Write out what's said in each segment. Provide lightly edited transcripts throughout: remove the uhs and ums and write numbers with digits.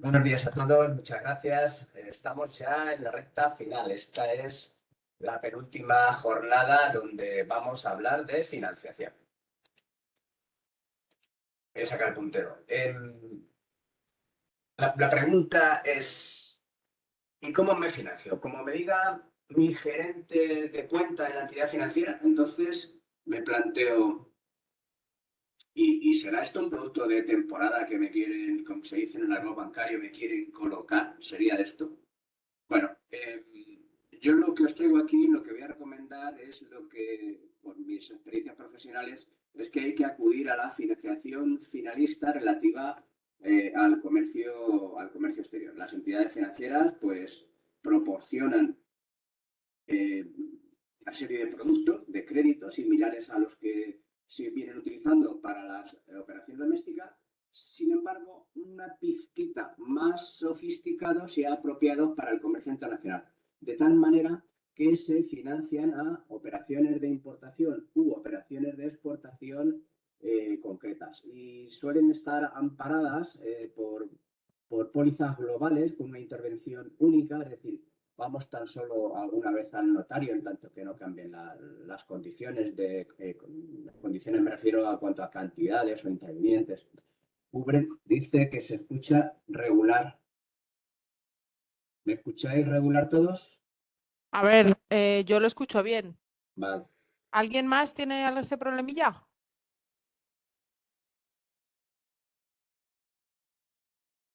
Buenos días a todos, muchas gracias. Estamos ya en la recta final. Esta es la penúltima jornada donde vamos a hablar de financiación. Voy a sacar el puntero. La pregunta es, ¿y cómo me financio? Como me diga mi gerente de cuenta en la entidad financiera, entonces me planteo, ¿y será esto un producto de temporada que me quieren, como se dice en el argot bancario, me quieren colocar? ¿Sería esto? Bueno, yo lo que os traigo aquí, lo que voy a recomendar es lo que, por mis experiencias profesionales, es que hay que acudir a la financiación finalista relativa al comercio exterior. Las entidades financieras, pues, proporcionan una serie de productos, de créditos similares a los que se vienen utilizando para las operaciones domésticas. Sin embargo, una pizquita más sofisticado se ha apropiado para el comercio internacional, de tal manera que se financian a operaciones de importación u operaciones de exportación concretas y suelen estar amparadas por pólizas globales con una intervención única, es decir, vamos tan solo alguna vez al notario en tanto que no cambien las condiciones condiciones me refiero a cuanto a cantidades o intervinientes. Ubre dice que se escucha regular. ¿Me escucháis regular todos? A ver, yo lo escucho bien. Vale. ¿Alguien más tiene ese problemilla?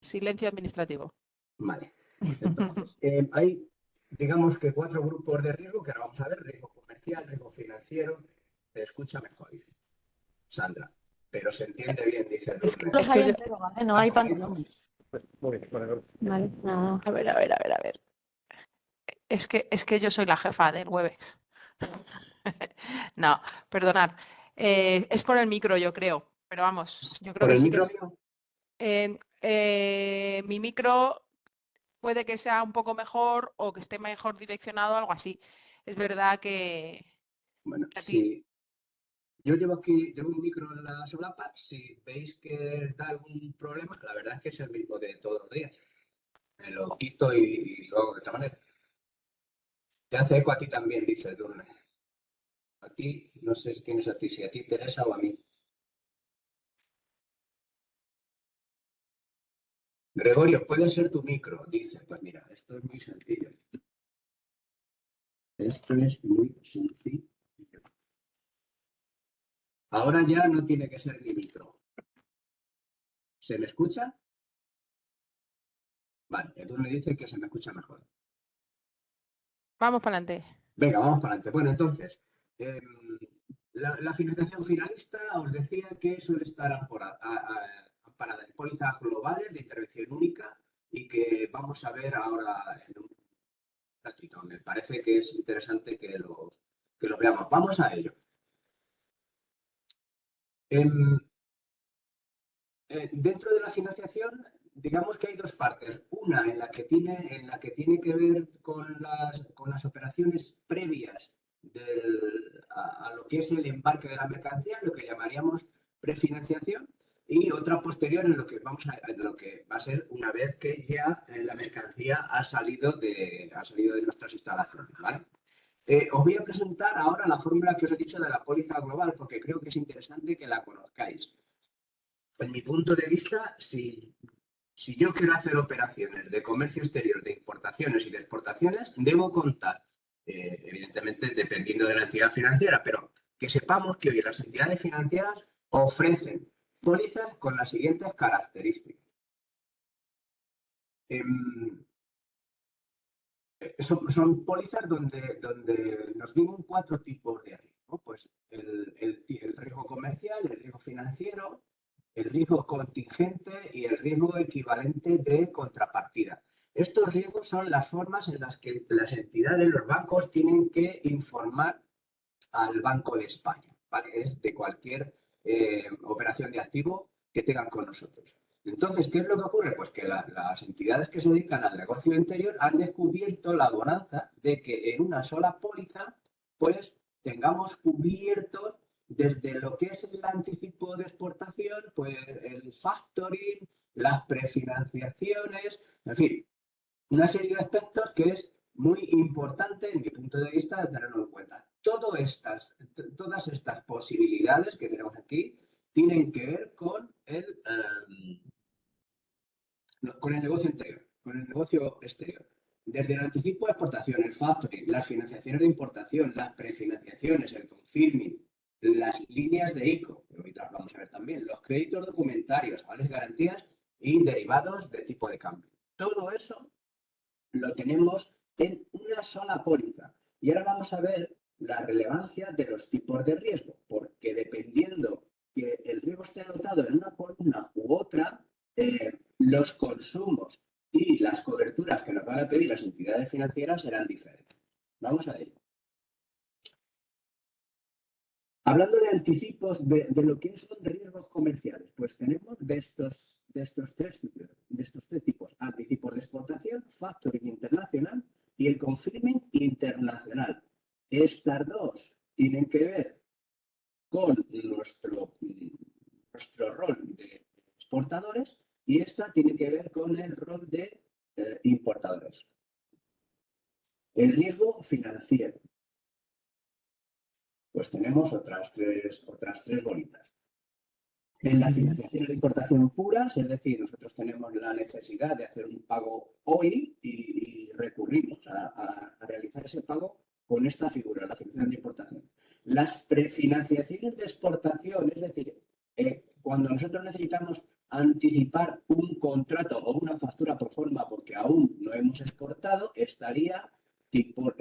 Silencio administrativo. Vale. Entonces, hay, digamos que 4 grupos de riesgo que ahora vamos a ver: riesgo comercial, riesgo financiero. Se escucha mejor, dice Sandra. Pero se entiende bien, dice Es que, Durne. es que yo- Entero, ¿vale? No hay pantalones. Muy bien, bueno, Vale, nada. A ver, a ver, a ver, a ver. Es que yo soy la jefa del Webex. No, perdonad. Es por el micro, yo creo. Pero vamos, yo creo ¿por que el sí que micro es. mío? Mi micro puede que sea un poco mejor o que esté mejor direccionado, algo así. Es verdad que Bueno, a ti. si yo llevo un micro en la solapa, si veis que da algún problema, la verdad es que es el mismo de todos los días. Me lo quito y lo hago de otra manera. Te hace eco a ti también, dice Durne. A ti, no sé si tienes a ti, si a ti Teresa o a mí. Gregorio, puede ser tu micro, dice. Pues mira, esto es muy sencillo. Esto es muy sencillo. Ahora ya no tiene que ser mi micro. ¿Se me escucha? Vale, Edurne dice que se me escucha mejor. Vamos para adelante. Venga, vamos para adelante. Bueno, entonces, la financiación finalista os decía que suele estar amparada en pólizas globales de intervención única y que vamos a ver ahora en un ratito. Me parece que es interesante que los veamos. Vamos a ello. Dentro de la financiación, digamos que hay dos partes. Una en la que tiene que ver con las operaciones previas a lo que es el embarque de la mercancía, lo que llamaríamos prefinanciación, y otra posterior en lo que va a ser una vez que ya la mercancía ha salido de nuestras instalaciones, ¿vale? Os voy a presentar ahora la fórmula que os he dicho de la póliza global, porque creo que es interesante que la conozcáis. En mi punto de vista, si yo quiero hacer operaciones de comercio exterior, de importaciones y de exportaciones, debo contar, evidentemente dependiendo de la entidad financiera, pero que sepamos que hoy las entidades financieras ofrecen pólizas con las siguientes características. Son pólizas donde nos vienen 4 tipos de riesgo. Pues el riesgo comercial, el riesgo financiero, el riesgo contingente y el riesgo equivalente de contrapartida. Estos riesgos son las formas en las que las entidades, los bancos, tienen que informar al Banco de España, ¿vale? Es de cualquier operación de activo que tengan con nosotros. Entonces, ¿qué es lo que ocurre? Pues que las entidades que se dedican al negocio interior han descubierto la bonanza de que en una sola póliza, pues tengamos cubierto desde lo que es el anticipo de exportación, pues el factoring, las prefinanciaciones, en fin, una serie de aspectos que es muy importante, en mi punto de vista, de tenerlo en cuenta. Todas estas posibilidades que tenemos aquí tienen que ver con el negocio interior, con el negocio exterior. Desde el anticipo de exportación, el factoring, las financiaciones de importación, las prefinanciaciones, el confirming, las líneas de ICO, que hoy las vamos a ver también, los créditos documentarios, avales, garantías y derivados de tipo de cambio. Todo eso lo tenemos en una sola póliza. Y ahora vamos a ver la relevancia de los tipos de riesgo, porque dependiendo que el riesgo esté anotado en una columna u otra, los consumos y las coberturas que nos van a pedir las entidades financieras serán diferentes. Vamos a ello. Hablando de anticipos de lo que son riesgos comerciales, pues tenemos de estos tres tipos: anticipos de exportación, factoring internacional y el confirming internacional. Estas dos tienen que ver con nuestro rol de exportadores y esta tiene que ver con el rol de importadores. El riesgo financiero. Pues tenemos otras tres bolitas. En las financiaciones de importación puras, es decir, nosotros tenemos la necesidad de hacer un pago hoy y recurrimos a realizar ese pago con esta figura, la financiación de importación. Las prefinanciaciones de exportación, es decir, cuando nosotros necesitamos anticipar un contrato o una factura por forma porque aún no hemos exportado, estaría dentro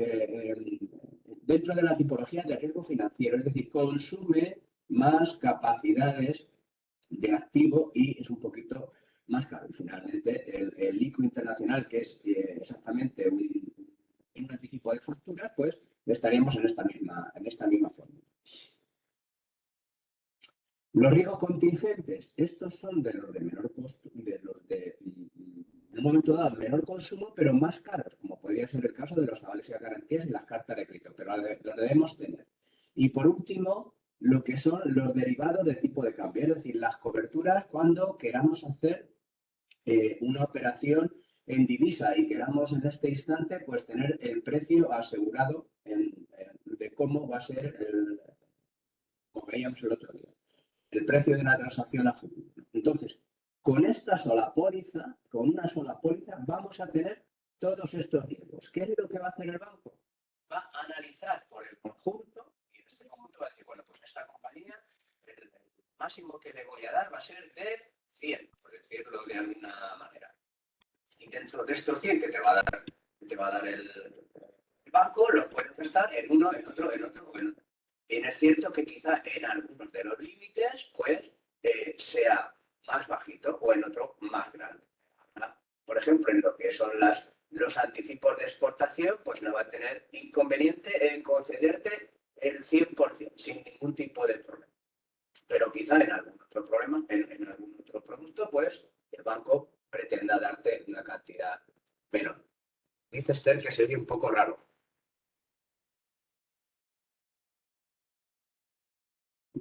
de la tipología de riesgo financiero, es decir, consume más capacidades de activo y es un poquito más caro. Y finalmente, el ICO internacional, que es exactamente un anticipo de factura, pues estaríamos en esta misma forma. Los riesgos contingentes, estos son de los de menor costo, de los de en un momento dado menor consumo, pero más caros, como podría ser el caso de los avales y garantías y las cartas de crédito, pero los debemos tener. Y por último, lo que son los derivados de tipo de cambio, es decir, las coberturas cuando queramos hacer una operación en divisa y queramos en este instante pues tener el precio asegurado de cómo va a ser, como veíamos el otro día, el precio de una transacción a futuro. Entonces, con una sola póliza, vamos a tener todos estos riesgos. ¿Qué es lo que va a hacer el banco? Va a analizar por el conjunto y en este conjunto va a decir, bueno, pues esta compañía, el máximo que le voy a dar va a ser de 100, por decirlo de alguna manera. Y dentro de estos 100 que te va a dar el banco, los puedes gastar en uno, en otro, en otro o en otro. Bien, es cierto que quizá en algunos de los límites pues sea más bajito o en otro más grande. Por ejemplo, en lo que son los anticipos de exportación, pues no va a tener inconveniente en concederte el 100% sin ningún tipo de problema. Pero quizá en algún otro problema, en algún otro producto, pues el banco pretenda darte una cantidad menor. Dice Esther que sería un poco raro.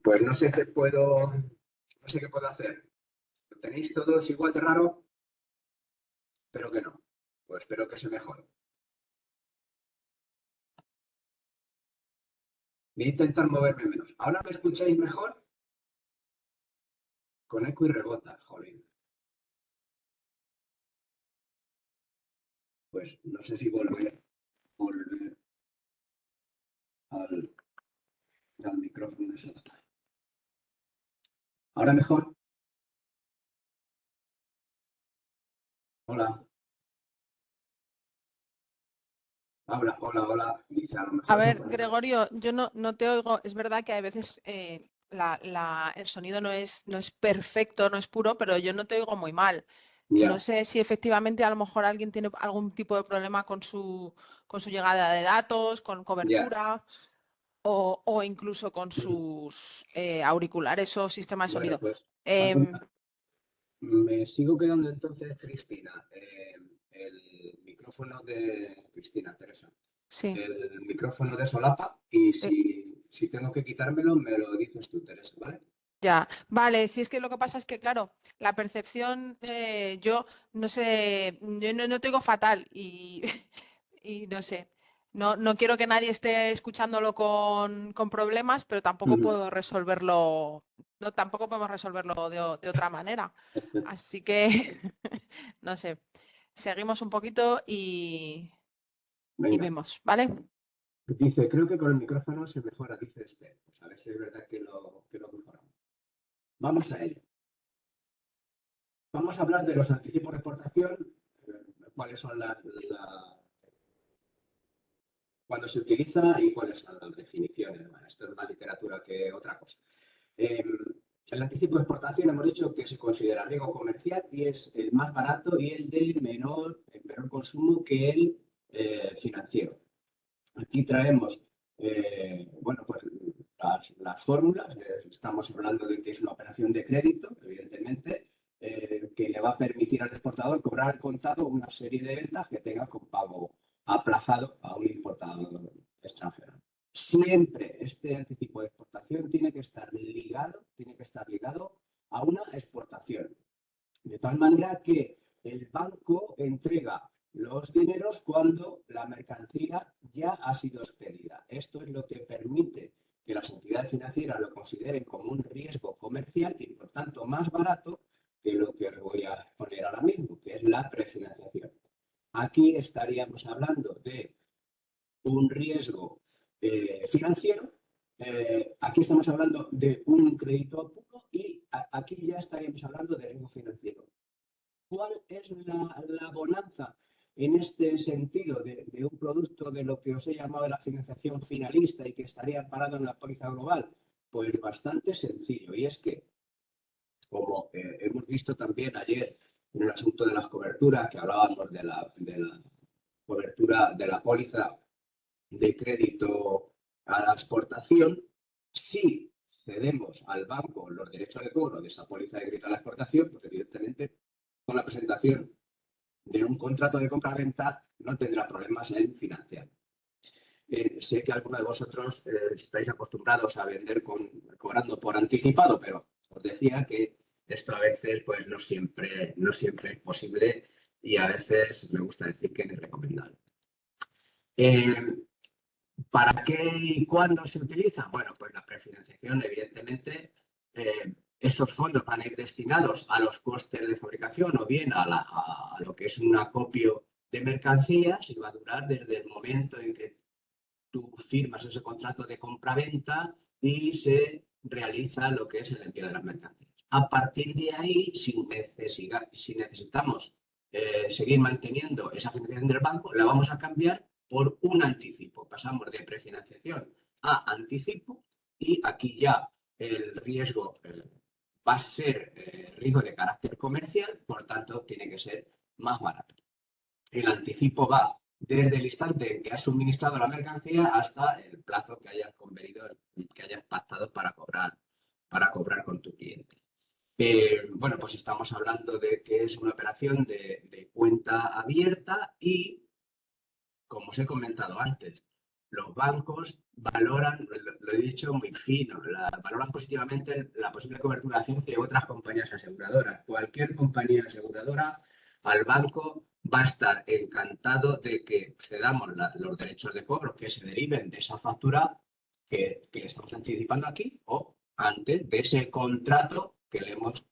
Pues no sé qué puedo hacer. ¿Lo tenéis todos igual de raro? Espero que no. Pues espero que se mejore. Voy a intentar moverme menos. ¿Ahora me escucháis mejor? Con eco y rebota, jolín. Pues no sé si volver al micrófono. ¿Ahora mejor? Hola. Hola. Dice, a lo mejor A ver, no puedo. Gregorio, yo no te oigo. Es verdad que a veces el sonido no es perfecto, no es puro, pero yo no te oigo muy mal. Ya. No sé si efectivamente a lo mejor alguien tiene algún tipo de problema con su llegada de datos, con Ya. cobertura o incluso con sus auriculares o sistema de Bueno, sonido. pues Em, me sigo quedando entonces, Cristina, el micrófono de Cristina, Teresa, sí, el micrófono de solapa y sí. si tengo que quitármelo me lo dices tú, Teresa, ¿vale? Ya, vale, si es que lo que pasa es que, claro, la percepción, yo no sé, yo no te oigo fatal y, y no sé, no quiero que nadie esté escuchándolo con problemas, pero tampoco Ujú. puedo resolverlo, no, tampoco podemos resolverlo de otra manera. Así que, no sé, seguimos un poquito y Venga, vemos, ¿vale? dice, creo que con el micrófono se mejora, dice Esther. Pues a ver si es verdad que lo mejoramos. Vamos a ello. Vamos a hablar de los anticipos de exportación, cuáles son cuándo se utiliza y cuáles son las definiciones. Bueno, esto es más literatura que otra cosa. Eh, el anticipo de exportación hemos dicho que se considera riesgo comercial y es el más barato y el de menor consumo que el financiero. Aquí traemos bueno, pues las fórmulas. Estamos hablando de que es una operación de crédito, evidentemente, que le va a permitir al exportador cobrar al contado una serie de ventas que tenga con pago aplazado a un importador extranjero. Siempre este anticipo de exportación tiene que estar ligado a una exportación. De tal manera que el banco entrega los dineros cuando la mercancía ya ha sido expedida. Esto es lo que permite que las entidades financieras lo consideren como un riesgo comercial y, por tanto, más barato que lo que os voy a poner ahora mismo, que es la prefinanciación. Aquí estaríamos hablando de un riesgo financiero. Aquí estamos hablando de un crédito a puro y aquí ya estaríamos hablando de riesgo financiero. ¿Cuál es la bonanza en este sentido de un producto de lo que os he llamado la financiación finalista y que estaría amparado en la póliza global? Pues bastante sencillo, y es que, como hemos visto también ayer en el asunto de las coberturas, que hablábamos de la cobertura de la póliza de crédito a la exportación, si cedemos al banco los derechos de cobro de esa póliza de crédito a la exportación, pues evidentemente con la presentación de un contrato de compra-venta no tendrá problemas en financiar. Sé que algunos de vosotros estáis acostumbrados a vender cobrando por anticipado, pero os decía que esto a veces pues no siempre es posible y a veces me gusta decir que es recomendable. ¿Para qué y cuándo se utiliza? Bueno, pues la prefinanciación, evidentemente, esos fondos van a ir destinados a los costes de fabricación o bien a lo que es un acopio de mercancías y va a durar desde el momento en que tú firmas ese contrato de compra-venta y se realiza lo que es el envío de las mercancías. A partir de ahí, si necesitamos seguir manteniendo esa financiación del banco, la vamos a cambiar por un anticipo. Pasamos de prefinanciación a anticipo y aquí ya el riesgo va a ser riesgo de carácter comercial, por tanto, tiene que ser más barato. El anticipo va desde el instante en que has suministrado la mercancía hasta el plazo que hayas convenido, que hayas pactado para cobrar con tu cliente. Bueno, pues estamos hablando de que es una operación de cuenta abierta y, como os he comentado antes, los bancos valoran, lo he dicho muy fino, valoran positivamente la posible cobertura de ciencia de otras compañías aseguradoras. Cualquier compañía aseguradora al banco va a estar encantado de que cedamos los derechos de cobro que se deriven de esa factura que le estamos anticipando aquí o antes de ese contrato que le hemos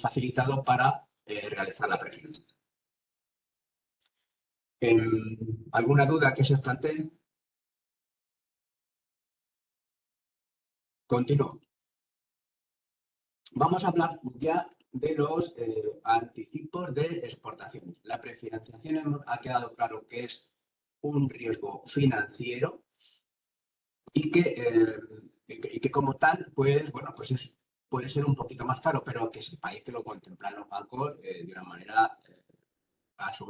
facilitado para realizar la prefinanciación. ¿Alguna duda que se os plantee? Continúo. Vamos a hablar ya de los anticipos de exportación. La prefinanciación ha quedado claro que es un riesgo financiero y que como tal, pues, bueno, pues puede ser un poquito más caro, pero que sepáis que lo contemplan los bancos de una manera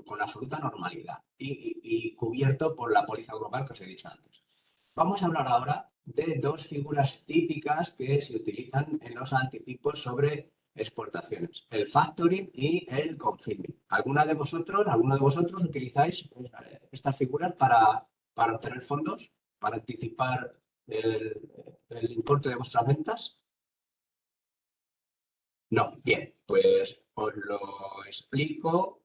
con absoluta normalidad y cubierto por la póliza global que os he dicho antes. Vamos a hablar ahora de dos figuras típicas que se utilizan en los anticipos sobre exportaciones, el factoring y el confirming. ¿Alguno de vosotros utilizáis estas figuras para obtener fondos, para anticipar el importe de vuestras ventas? No, bien, pues os lo explico.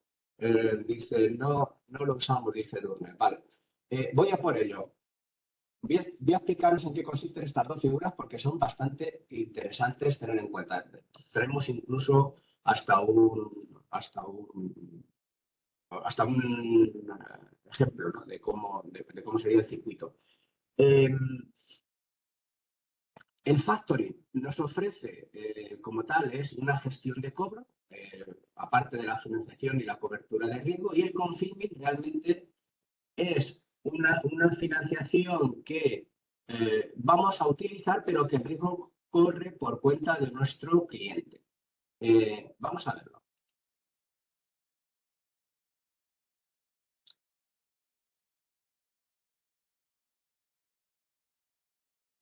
Dice, no, no lo usamos, dice Durne. Vale, voy a por ello. Voy a explicaros en qué consisten estas dos figuras porque son bastante interesantes tener en cuenta. Tenemos incluso hasta un ejemplo, ¿no? de cómo sería el circuito. El factoring nos ofrece, como tal, es una gestión de cobro, aparte de la financiación y la cobertura de riesgo, y el confirming realmente es una financiación que vamos a utilizar, pero que el riesgo corre por cuenta de nuestro cliente. Vamos a verlo.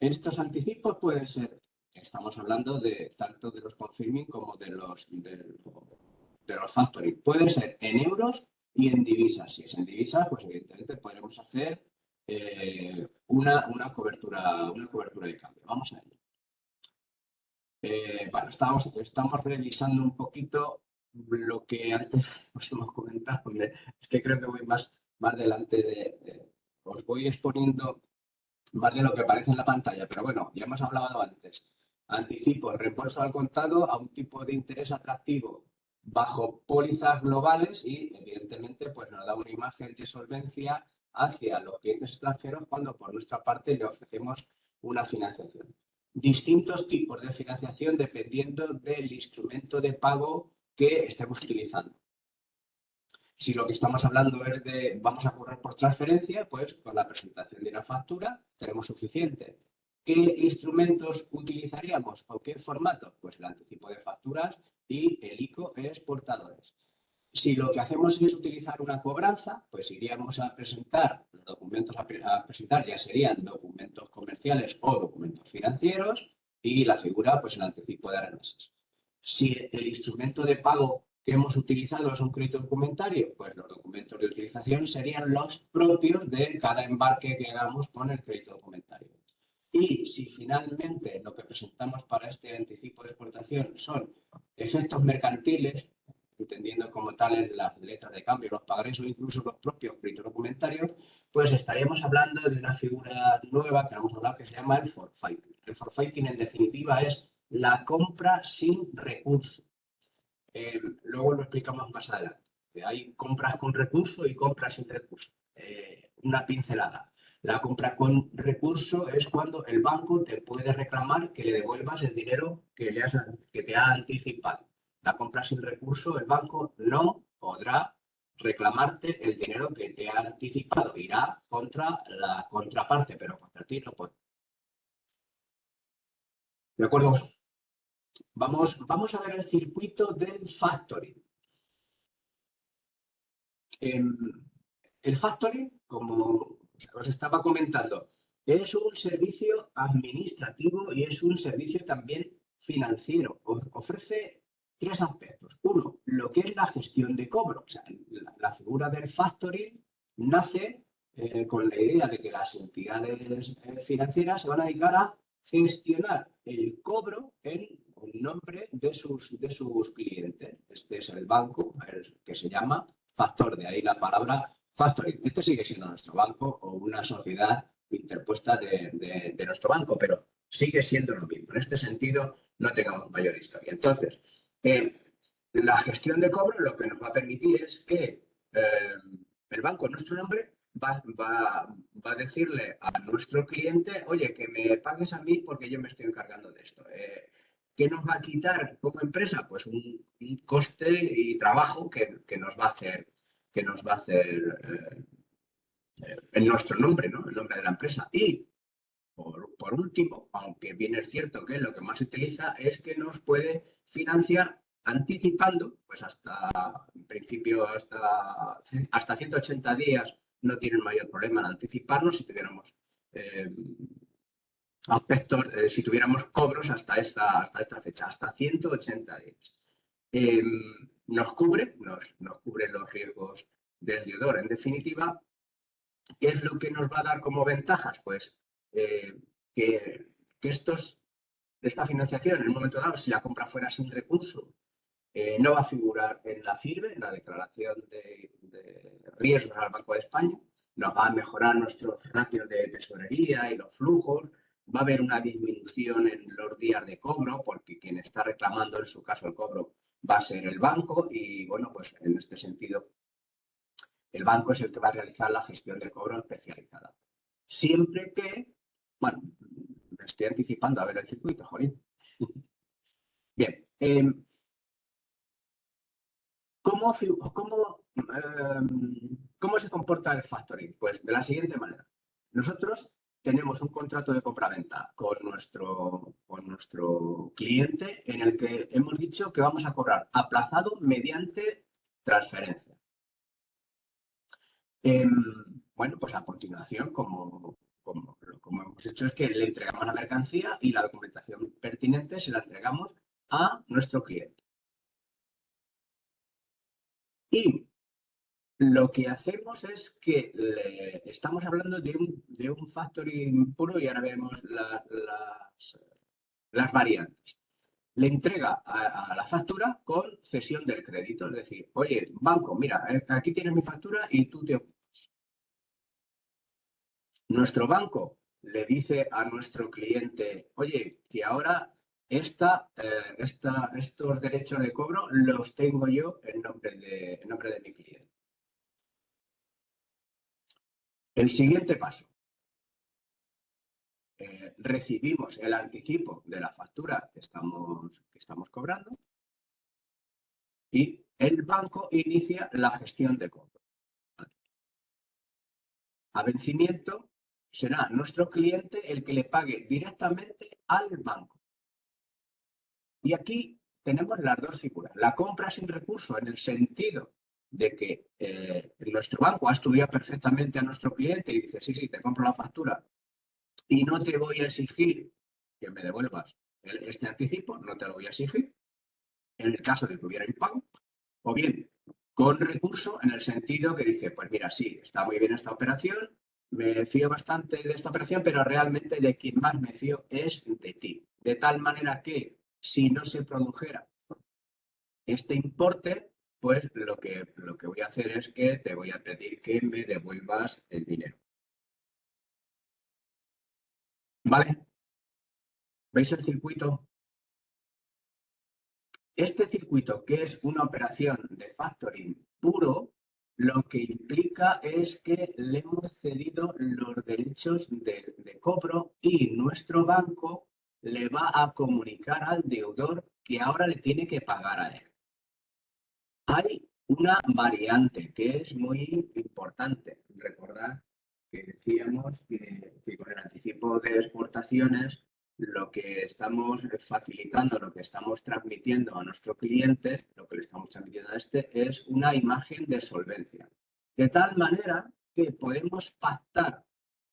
Estos anticipos pueden ser, estamos hablando de tanto de los confirming como de los factoring. Pueden ser en euros y en divisas. Si es en divisas, pues evidentemente podremos hacer una cobertura de cambio. Vamos a ver. Bueno, estamos revisando un poquito lo que antes os hemos comentado. Es que creo que voy más delante os voy exponiendo más de lo que aparece en la pantalla, pero bueno, ya hemos hablado antes. Anticipo, reembolso al contado a un tipo de interés atractivo bajo pólizas globales y, evidentemente, pues nos da una imagen de solvencia hacia los clientes extranjeros cuando por nuestra parte le ofrecemos una financiación. Distintos tipos de financiación dependiendo del instrumento de pago que estemos utilizando. Si lo que estamos hablando es de vamos a cobrar por transferencia, pues con la presentación de una factura tenemos suficiente. ¿Qué instrumentos utilizaríamos o qué formato? Pues el anticipo de facturas y el ICO exportadores. Si lo que hacemos es utilizar una cobranza, pues iríamos a presentar los documentos a presentar, ya serían documentos comerciales o documentos financieros y la figura, pues el anticipo de remesas. Si el instrumento de pago que hemos utilizado es un crédito documentario, pues los documentos de utilización serían los propios de cada embarque que hagamos con el crédito documentario. Y si finalmente lo que presentamos para este anticipo de exportación son efectos mercantiles, entendiendo como tales las letras de cambio, los pagarés o incluso los propios créditos documentarios, pues estaríamos hablando de una figura nueva que vamos a hablar que se llama el forfaiting. El forfaiting, en definitiva, es la compra sin recurso. Luego lo explicamos más adelante. Hay compras con recurso y compras sin recurso. Una pincelada. La compra con recurso es cuando el banco te puede reclamar que le devuelvas el dinero que te ha anticipado. La compra sin recurso, el banco no podrá reclamarte el dinero que te ha anticipado. Irá contra la contraparte, pero contra ti no puede. ¿De acuerdo? Vamos a ver el circuito del factoring. El factoring, como os estaba comentando, es un servicio administrativo y es un servicio también financiero. Ofrece tres aspectos. Uno, lo que es la gestión de cobro. O sea, la figura del factoring nace con la idea de que las entidades financieras se van a dedicar a gestionar el cobro en nombre de sus clientes. Este es el banco, el que se llama factor, de ahí la palabra factoring. Este sigue siendo nuestro banco o una sociedad interpuesta de nuestro banco, pero sigue siendo lo mismo. En este sentido, no tengamos mayor historia. Entonces, la gestión de cobro lo que nos va a permitir es que el banco en nuestro nombre va a decirle a nuestro cliente, oye, que me pagues a mí porque yo me estoy encargando de esto. ¿Qué nos va a quitar como empresa? Pues un coste y trabajo que nos va a hacer en nuestro nombre, ¿no? El nombre de la empresa. Y por último, aunque bien es cierto que lo que más se utiliza es que nos puede financiar anticipando, pues en principio hasta 180 días no tienen mayor problema en anticiparnos si tuviéramos aspectos, si tuviéramos cobros hasta esta fecha, hasta 180 días. Nos cubre los riesgos del deudor. En definitiva, ¿qué es lo que nos va a dar como ventajas? Pues que esta financiación, en un momento dado, si la compra fuera sin recurso, no va a figurar en la FIRBE, en la declaración de riesgos al Banco de España, nos va a mejorar nuestros ratios de tesorería y los flujos, va a haber una disminución en los días de cobro, porque quien está reclamando, en su caso, el cobro va a ser el banco y, bueno, pues en este sentido, el banco es el que va a realizar la gestión de cobro especializada. Siempre que, bueno, me estoy anticipando a ver el circuito, jolín. Bien, ¿cómo se comporta el factoring? Pues de la siguiente manera. Nosotros tenemos un contrato de compraventa con nuestro cliente en el que hemos dicho que vamos a cobrar aplazado mediante transferencia. Bueno, pues a continuación, como hemos hecho, es que le entregamos la mercancía y la documentación pertinente se la entregamos a nuestro cliente. Y lo que hacemos es que estamos hablando de un factoring puro y ahora vemos las variantes. Le entrega a la factura con cesión del crédito, es decir, oye, banco, mira, aquí tienes mi factura y tú te ocupas. Nuestro banco le dice a nuestro cliente, oye, que ahora estos derechos de cobro los tengo yo en nombre de mi cliente. El siguiente paso. Recibimos el anticipo de la factura que estamos cobrando y el banco inicia la gestión de cobro. A vencimiento será nuestro cliente el que le pague directamente al banco. Y aquí tenemos las dos figuras. La compra sin recurso en el sentido de que nuestro banco ha estudiado perfectamente a nuestro cliente y dice, sí, sí, te compro la factura y no te voy a exigir que me devuelvas este anticipo, no te lo voy a exigir, en el caso de que hubiera impago, o bien con recurso en el sentido que dice, pues mira, sí, está muy bien esta operación, me fío bastante de esta operación, pero realmente de quien más me fío es de ti. De tal manera que si no se produjera este importe, pues lo que voy a hacer es que te voy a pedir que me devuelvas el dinero. ¿Vale? ¿Veis el circuito? Este circuito, que es una operación de factoring puro, lo que implica es que le hemos cedido los derechos de cobro y nuestro banco le va a comunicar al deudor que ahora le tiene que pagar a él. Hay una variante que es muy importante. Recordad que decíamos que con el anticipo de exportaciones lo que estamos facilitando, lo que estamos transmitiendo a nuestro cliente, lo que le estamos transmitiendo a este es una imagen de solvencia. De tal manera que podemos pactar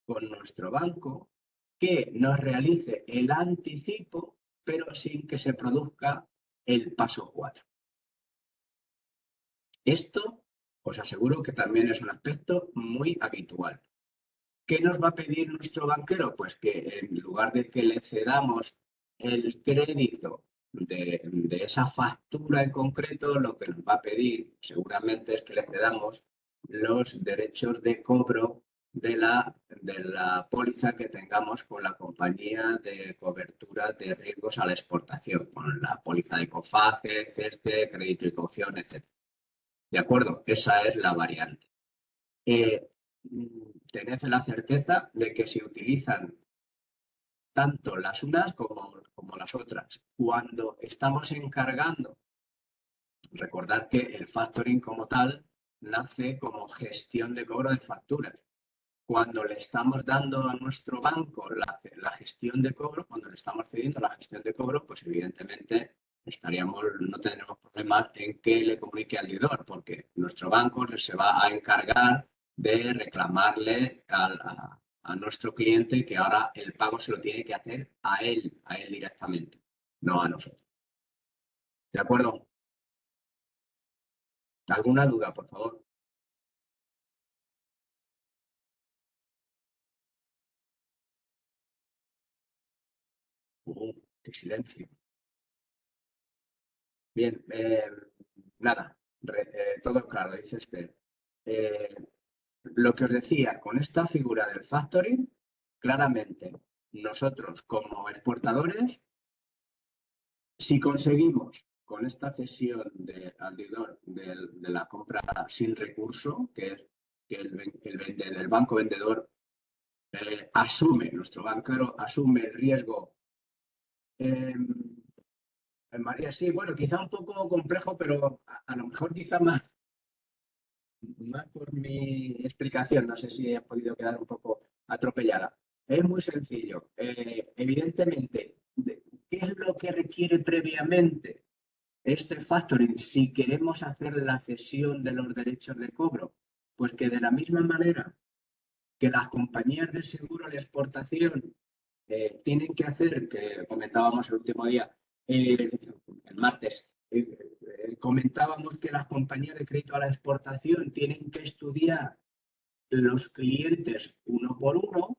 con nuestro banco que nos realice el anticipo, pero sin que se produzca el paso 4. Esto os aseguro que también es un aspecto muy habitual. ¿Qué nos va a pedir nuestro banquero? Pues que en lugar de que le cedamos el crédito de esa factura en concreto, lo que nos va a pedir seguramente es que le cedamos los derechos de cobro de la póliza que tengamos con la compañía de cobertura de riesgos a la exportación, con la póliza de COFACE, CESCE, crédito y caución, etc. ¿De acuerdo? Esa es la variante. Tened la certeza de que se utilizan tanto las unas como las otras. Cuando estamos encargando, recordad que el factoring como tal nace como gestión de cobro de facturas. Cuando le estamos dando a nuestro banco la gestión de cobro, cuando le estamos cediendo la gestión de cobro, pues evidentemente no tendremos problemas en que le comunique al deudor, porque nuestro banco se va a encargar de reclamarle a nuestro cliente que ahora el pago se lo tiene que hacer a él directamente, no a nosotros. ¿De acuerdo? ¿Alguna duda, por favor? Qué silencio. Bien, nada, todo claro, dice Esther. Lo que os decía, con esta figura del factoring, claramente nosotros como exportadores, si conseguimos con esta cesión al deudor de la compra sin recurso, que es que el banco vendedor asume, nuestro banquero asume el riesgo. María, sí, bueno, quizá un poco complejo, pero a lo mejor quizá más por mi explicación, no sé si he podido quedar un poco atropellada. Es muy sencillo. Evidentemente, ¿qué es lo que requiere previamente este factoring si queremos hacer la cesión de los derechos de cobro? Pues que de la misma manera que las compañías de seguro de exportación tienen que hacer, que comentábamos el último día, el martes, comentábamos que las compañías de crédito a la exportación tienen que estudiar los clientes uno por uno,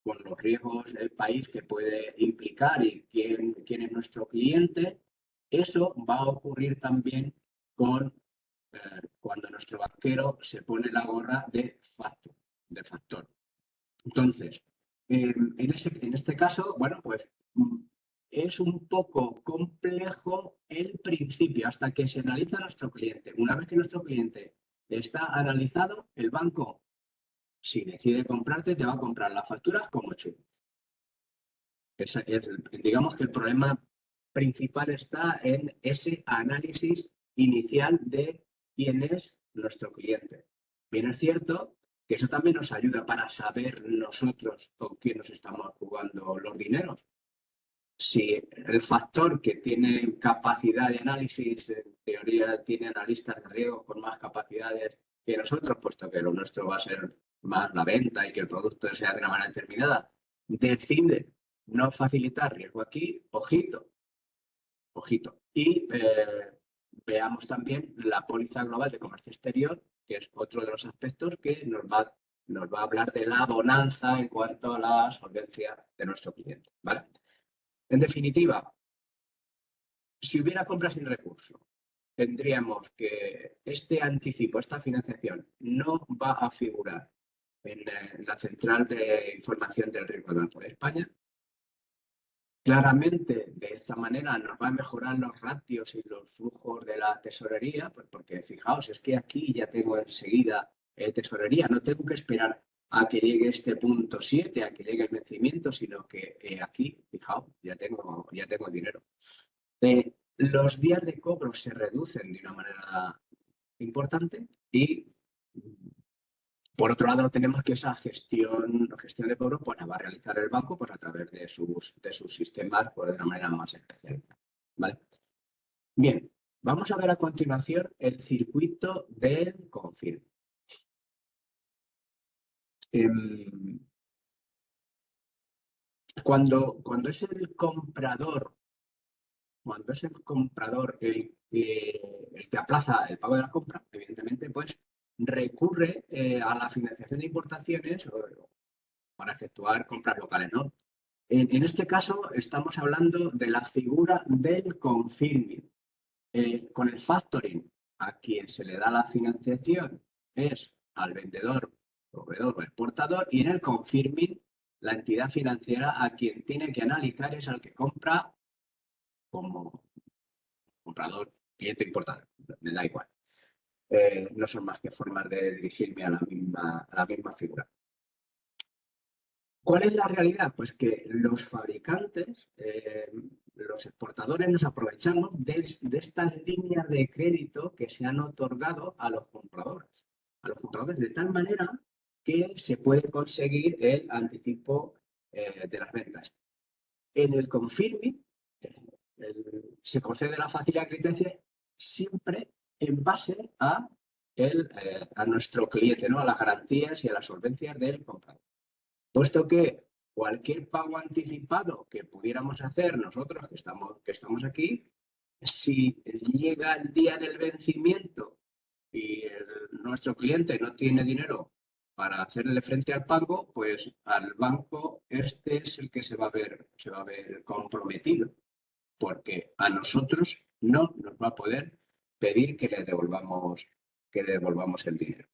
con los riesgos del país que puede implicar y quién es nuestro cliente. Eso va a ocurrir también cuando nuestro banquero se pone la gorra de factor. Entonces, en este caso, bueno, pues es un poco complejo el principio hasta que se analiza nuestro cliente. Una vez que nuestro cliente está analizado, el banco, si decide comprarte, te va a comprar las facturas como chulo. Digamos que el problema principal está en ese análisis inicial de quién es nuestro cliente. Bien, es cierto que eso también nos ayuda para saber nosotros con quién nos estamos jugando los dineros. Si el factor que tiene capacidad de análisis, en teoría tiene analistas de riesgo con más capacidades que nosotros, puesto que lo nuestro va a ser más la venta y que el producto sea de una manera determinada, decide no facilitar riesgo aquí, ojito, ojito. Y veamos también la póliza global de comercio exterior, que es otro de los aspectos que nos va a hablar de la bonanza en cuanto a la solvencia de nuestro cliente, ¿vale? En definitiva, si hubiera compra sin recurso, tendríamos que este anticipo, esta financiación, no va a figurar en la central de información del riesgo del Banco de España. Claramente, de esa manera nos va a mejorar los ratios y los flujos de la tesorería, pues porque fijaos, es que aquí ya tengo enseguida tesorería, no tengo que esperar a que llegue este punto 7, a que llegue el vencimiento, sino que aquí, fijaos, ya tengo dinero. Los días de cobro se reducen de una manera importante y, por otro lado, tenemos que esa gestión de cobro pues, la va a realizar el banco pues, a través de sus sistemas pues, de una manera más especializada. ¿Vale? Bien, vamos a ver a continuación el circuito del confirm. Cuando es el comprador el que aplaza el pago de la compra, evidentemente, pues recurre a la financiación de importaciones para efectuar compras locales, ¿no? En este caso, estamos hablando de la figura del confirming. Con el factoring, a quien se le da la financiación es al vendedor, proveedor o exportador, y en el confirming, la entidad financiera a quien tiene que analizar es al que compra como comprador, cliente, importador, me da igual. No son más que formas de dirigirme a la misma figura. ¿Cuál es la realidad? Pues que los fabricantes, los exportadores, nos aprovechamos de estas líneas de crédito que se han otorgado a los compradores. De tal manera que se puede conseguir el anticipo de las ventas. En el confirming se concede la facilidad de creditencia siempre en base a nuestro cliente, ¿no? A las garantías y a las solvencias del comprador. Puesto que cualquier pago anticipado que pudiéramos hacer nosotros que estamos aquí, si llega el día del vencimiento y nuestro cliente no tiene dinero para hacerle frente al pago, pues al banco este es el que se va a ver comprometido, porque a nosotros no nos va a poder pedir que le devolvamos el dinero.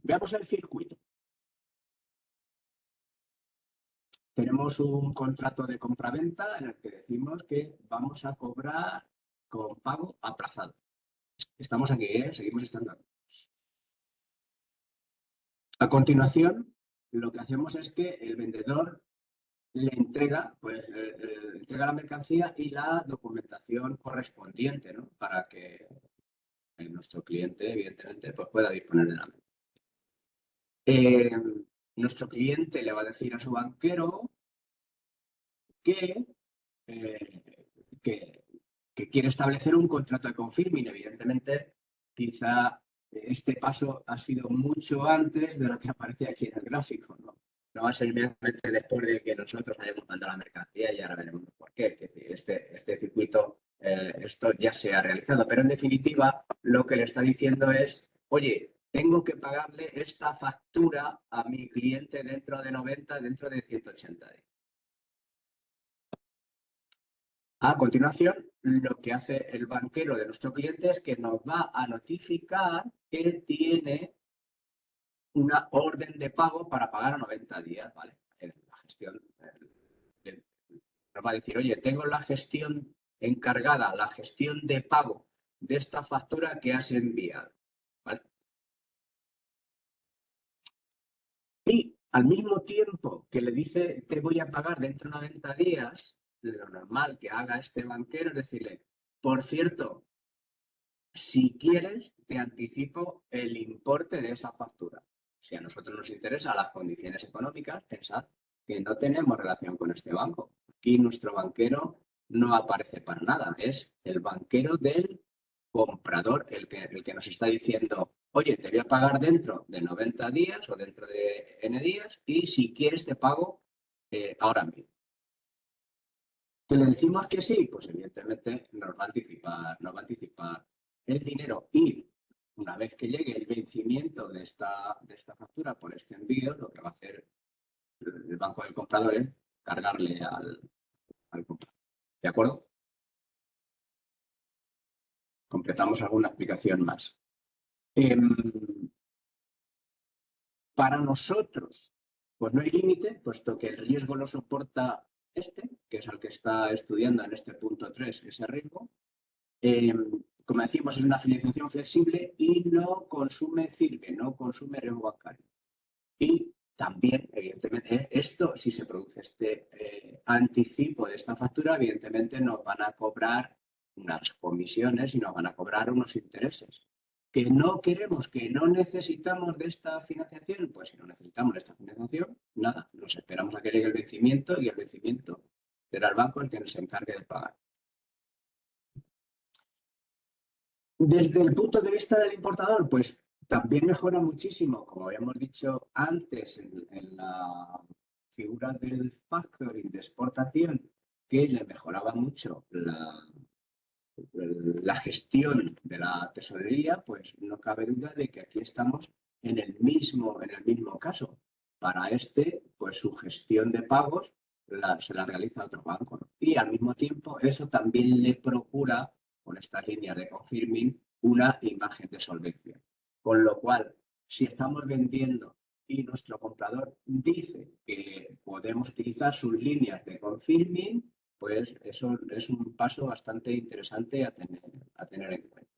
Veamos el circuito. Tenemos un contrato de compraventa en el que decimos que vamos a cobrar con pago aplazado. Estamos aquí, seguimos estando aquí. A continuación, lo que hacemos es que el vendedor le entrega, entrega la mercancía y la documentación correspondiente, ¿no? Para que nuestro cliente, evidentemente, pues pueda disponer de la mercancía. Nuestro cliente le va a decir a su banquero que quiere establecer un contrato de confirming. Evidentemente, quizá este paso ha sido mucho antes de lo que aparece aquí en el gráfico, ¿no? No va a ser inmediatamente después de que nosotros hayamos mandado la mercancía y ahora veremos por qué. Este circuito, esto ya se ha realizado, pero en definitiva lo que le está diciendo es, oye, tengo que pagarle esta factura a mi cliente dentro de 90, dentro de 180 días. A continuación, lo que hace el banquero de nuestro cliente es que nos va a notificar que tiene una orden de pago para pagar a 90 días, ¿vale? La gestión nos va a decir, oye, tengo la gestión encargada, la gestión de pago de esta factura que has enviado, ¿vale? Y al mismo tiempo que le dice, te voy a pagar dentro de 90 días, lo normal que haga este banquero es decirle, por cierto, si quieres, te anticipo el importe de esa factura. Si a nosotros nos interesan las condiciones económicas, pensad que no tenemos relación con este banco. Aquí nuestro banquero no aparece para nada. Es el banquero del comprador el que nos está diciendo, oye, te voy a pagar dentro de 90 días o dentro de N días y si quieres te pago ahora mismo. ¿Que le decimos que sí? Pues evidentemente nos va a anticipar el dinero y una vez que llegue el vencimiento de esta factura por este envío, lo que va a hacer el banco del comprador es cargarle al comprador. ¿De acuerdo? Completamos alguna explicación más. Para nosotros, pues no hay límite, puesto que el riesgo lo soporta que es el que está estudiando en este punto 3, ese riesgo. Como decimos, es una financiación flexible y no consume CIRBE, no consume riesgo bancario. Y también, evidentemente, esto, si se produce este anticipo de esta factura, evidentemente nos van a cobrar unas comisiones y nos van a cobrar unos intereses. ¿Que no queremos, que no necesitamos de esta financiación? Pues si no necesitamos de esta financiación, nada, nos esperamos a que llegue el vencimiento y el vencimiento será el banco el que se encargue de pagar. Desde el punto de vista del importador, pues también mejora muchísimo, como habíamos dicho antes en la figura del factoring de exportación, que le mejoraba mucho la gestión de la tesorería, pues no cabe duda de que aquí estamos en el mismo caso. Para pues su gestión de pagos se la realiza otro banco, ¿no? Y al mismo tiempo eso también le procura, con estas líneas de confirming, una imagen de solvencia. Con lo cual, si estamos vendiendo y nuestro comprador dice que podemos utilizar sus líneas de confirming, pues eso es un paso bastante interesante a tener en cuenta.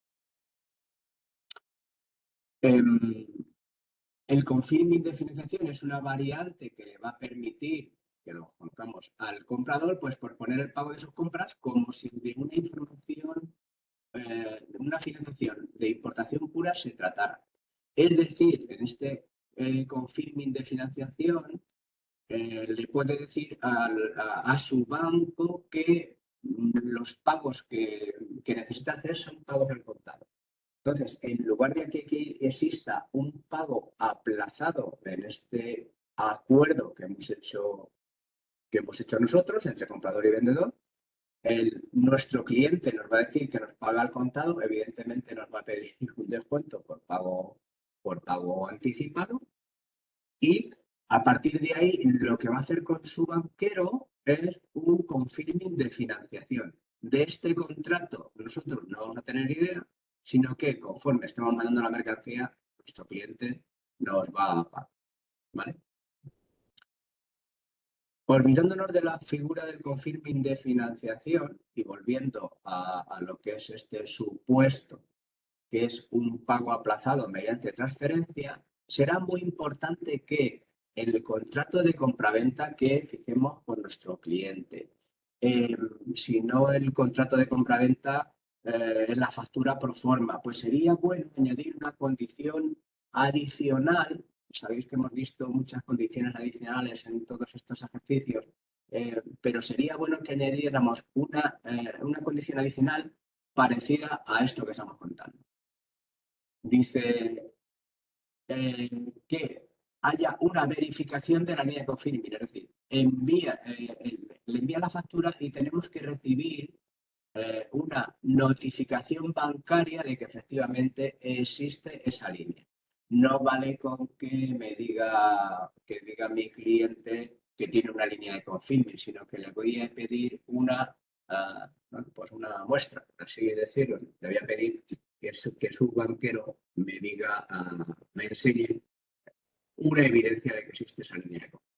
El confirming de financiación es una variante que le va a permitir que lo colocamos al comprador, pues por poner el pago de sus compras como si de una información, de una financiación de importación pura se tratara. Es decir, en este confirming de financiación, le puede decir a su banco que los pagos que necesita hacer son pagos al contado. Entonces, en lugar de que exista un pago aplazado en este acuerdo que hemos hecho nosotros entre comprador y vendedor, Nuestro cliente nos va a decir que nos paga al contado, evidentemente nos va a pedir un descuento por pago anticipado y a partir de ahí lo que va a hacer con su banquero es un confirming de financiación. De este contrato nosotros no vamos a tener idea, sino que conforme estemos mandando la mercancía, nuestro cliente nos va a pagar. ¿Vale? Olvidándonos de la figura del confirming de financiación y volviendo a lo que es este supuesto, que es un pago aplazado mediante transferencia, será muy importante que en el contrato de compraventa que fijemos con nuestro cliente. Si no el contrato de compraventa es la factura pro forma, pues sería bueno añadir una condición adicional. Sabéis que hemos visto muchas condiciones adicionales en todos estos ejercicios, pero sería bueno que añadiéramos una condición adicional parecida a esto que estamos contando. Dice que haya una verificación de la línea de confirming, es decir, le envía la factura y tenemos que recibir una notificación bancaria de que efectivamente existe esa línea. No vale con que diga mi cliente que tiene una línea de confirming, sino que le voy a pedir pues una muestra, por así decirlo. Le voy a pedir que su banquero me enseñe una evidencia de que existe esa línea de confirming.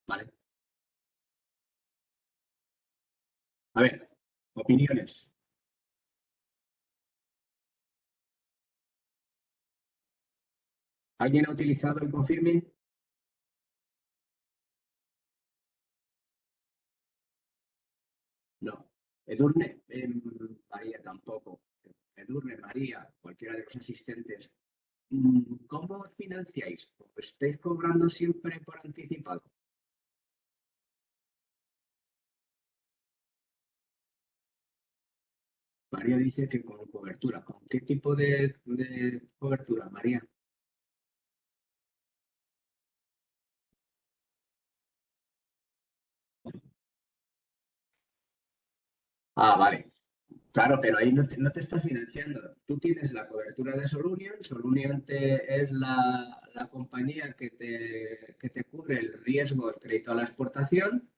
¿Vale? A ver, opiniones. ¿Alguien ha utilizado el confirming? No. Edurne, María tampoco. Edurne, María, cualquiera de los asistentes. ¿Cómo os financiáis? ¿Os estáis cobrando siempre por anticipado? María dice que con cobertura. ¿Con qué tipo de cobertura, María? Ah, vale. Claro, pero ahí no te estás financiando. Tú tienes la cobertura de Solunion. Solunion es la compañía que te cubre el riesgo del crédito a la exportación,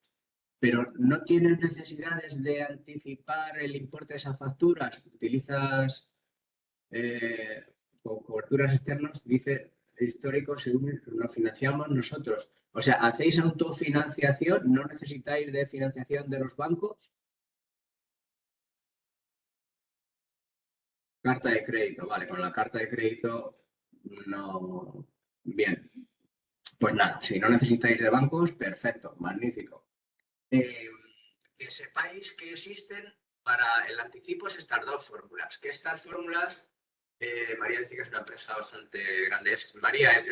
pero no tienes necesidades de anticipar el importe de esas facturas. Utilizas con coberturas externas, dice histórico, según lo financiamos nosotros. O sea, ¿hacéis autofinanciación? ¿No necesitáis de financiación de los bancos? Carta de crédito, vale, con la carta de crédito no. Bien, pues nada, si no necesitáis de bancos, perfecto, magnífico. Que sepáis que existen para el anticipo estas dos fórmulas, que estas fórmulas, María dice que es una empresa bastante grande. María,